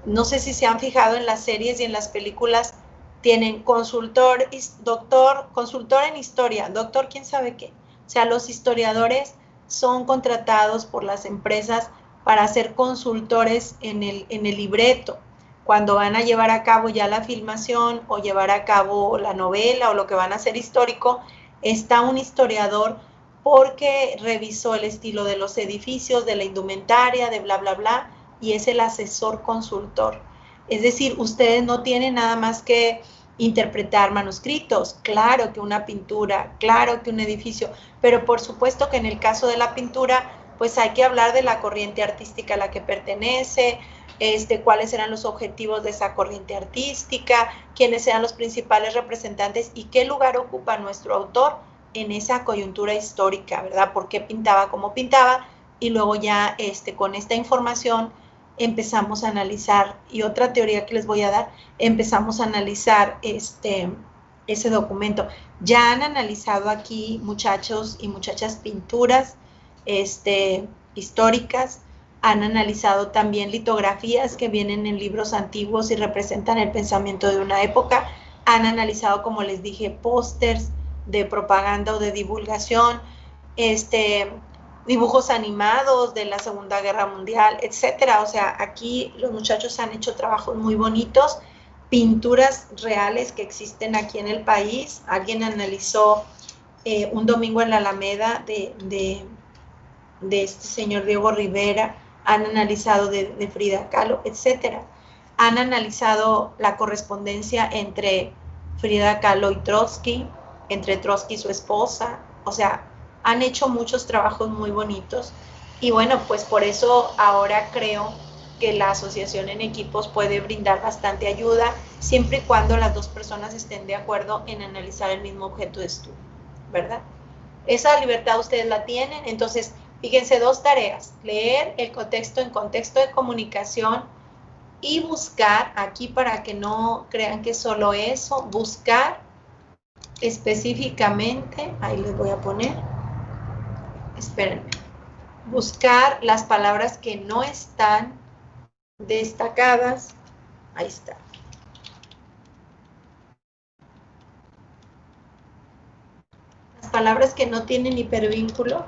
no sé si se han fijado en las series y en las películas, tienen consultor, doctor, consultor en historia, doctor quién sabe qué. O sea, los historiadores son contratados por las empresas para ser consultores en el libreto, cuando van a llevar a cabo ya la filmación o llevar a cabo la novela o lo que van a hacer histórico, está un historiador porque revisó el estilo de los edificios, de la indumentaria, de bla, bla, bla, y es el asesor consultor. Es decir, ustedes no tienen nada más que interpretar manuscritos, claro que una pintura, claro que un edificio, pero por supuesto que en el caso de la pintura, pues hay que hablar de la corriente artística a la que pertenece, cuáles eran los objetivos de esa corriente artística, quiénes eran los principales representantes y qué lugar ocupa nuestro autor en esa coyuntura histórica, ¿verdad? ¿Por qué pintaba como pintaba? Y luego ya con esta información empezamos a analizar, y otra teoría que les voy a dar, empezamos a analizar ese documento. Ya han analizado aquí, muchachos y muchachas, pinturas históricas, han analizado también litografías que vienen en libros antiguos y representan el pensamiento de una época, han analizado, como les dije, pósters de propaganda o de divulgación, dibujos animados de la Segunda Guerra Mundial, etcétera. O sea, aquí los muchachos han hecho trabajos muy bonitos, pinturas reales que existen aquí en el país. Alguien analizó un domingo en la Alameda de este señor Diego Rivera, han analizado de Frida Kahlo, etcétera. Han analizado la correspondencia entre Frida Kahlo y Trotsky, entre Trotsky y su esposa, o sea, han hecho muchos trabajos muy bonitos y bueno, pues por eso ahora creo que la asociación en equipos puede brindar bastante ayuda siempre y cuando las dos personas estén de acuerdo en analizar el mismo objeto de estudio, ¿verdad? Esa libertad ustedes la tienen, entonces fíjense, 2 tareas, leer el contexto en contexto de comunicación y buscar, aquí para que no crean que es solo eso, buscar específicamente, ahí les voy a poner, espérenme, buscar las palabras que no están destacadas, ahí está. Las palabras que no tienen hipervínculo.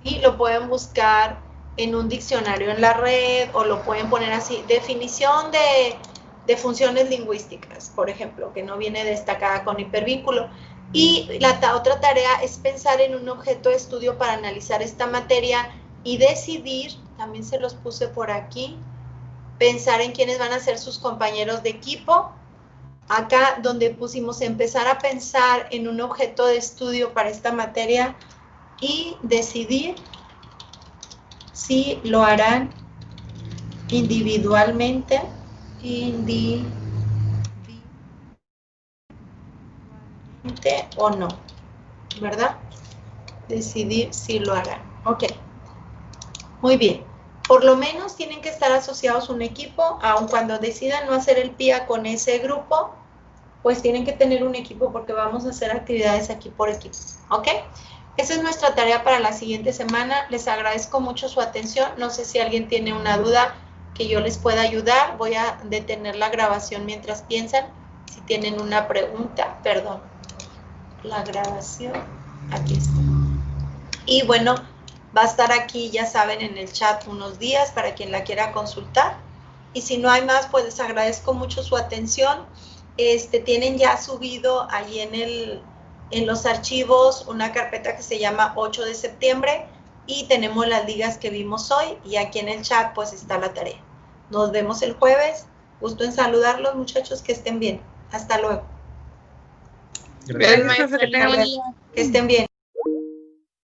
y lo pueden buscar en un diccionario en la red o lo pueden poner así, definición de funciones lingüísticas, por ejemplo, que no viene destacada con hipervínculo. Y la otra tarea es pensar en un objeto de estudio para analizar esta materia y decidir, también se los puse por aquí, pensar en quiénes van a ser sus compañeros de equipo. Acá donde pusimos empezar a pensar en un objeto de estudio para esta materia y decidir si lo harán individualmente, o no, ¿verdad? Decidir si lo harán. Ok, muy bien. Por lo menos tienen que estar asociados a un equipo, aun cuando decidan no hacer el PIA con ese grupo, pues tienen que tener un equipo porque vamos a hacer actividades aquí por equipo, ¿ok? Esa es nuestra tarea para la siguiente semana. Les agradezco mucho su atención. No sé si alguien tiene una duda que yo les pueda ayudar. Voy a detener la grabación mientras piensan. Si tienen una pregunta, perdón. La grabación, aquí está. Y bueno, va a estar aquí, ya saben, en el chat unos días para quien la quiera consultar. Y si no hay más, pues les agradezco mucho su atención. Tienen ya subido ahí en los archivos una carpeta que se llama 8 de septiembre y tenemos las ligas que vimos hoy y aquí en el chat pues está la tarea. Nos vemos el jueves. Gusto en saludarlos, muchachos, que estén bien. Hasta luego. Gracias, maestra, que tengan buen día. Que estén bien.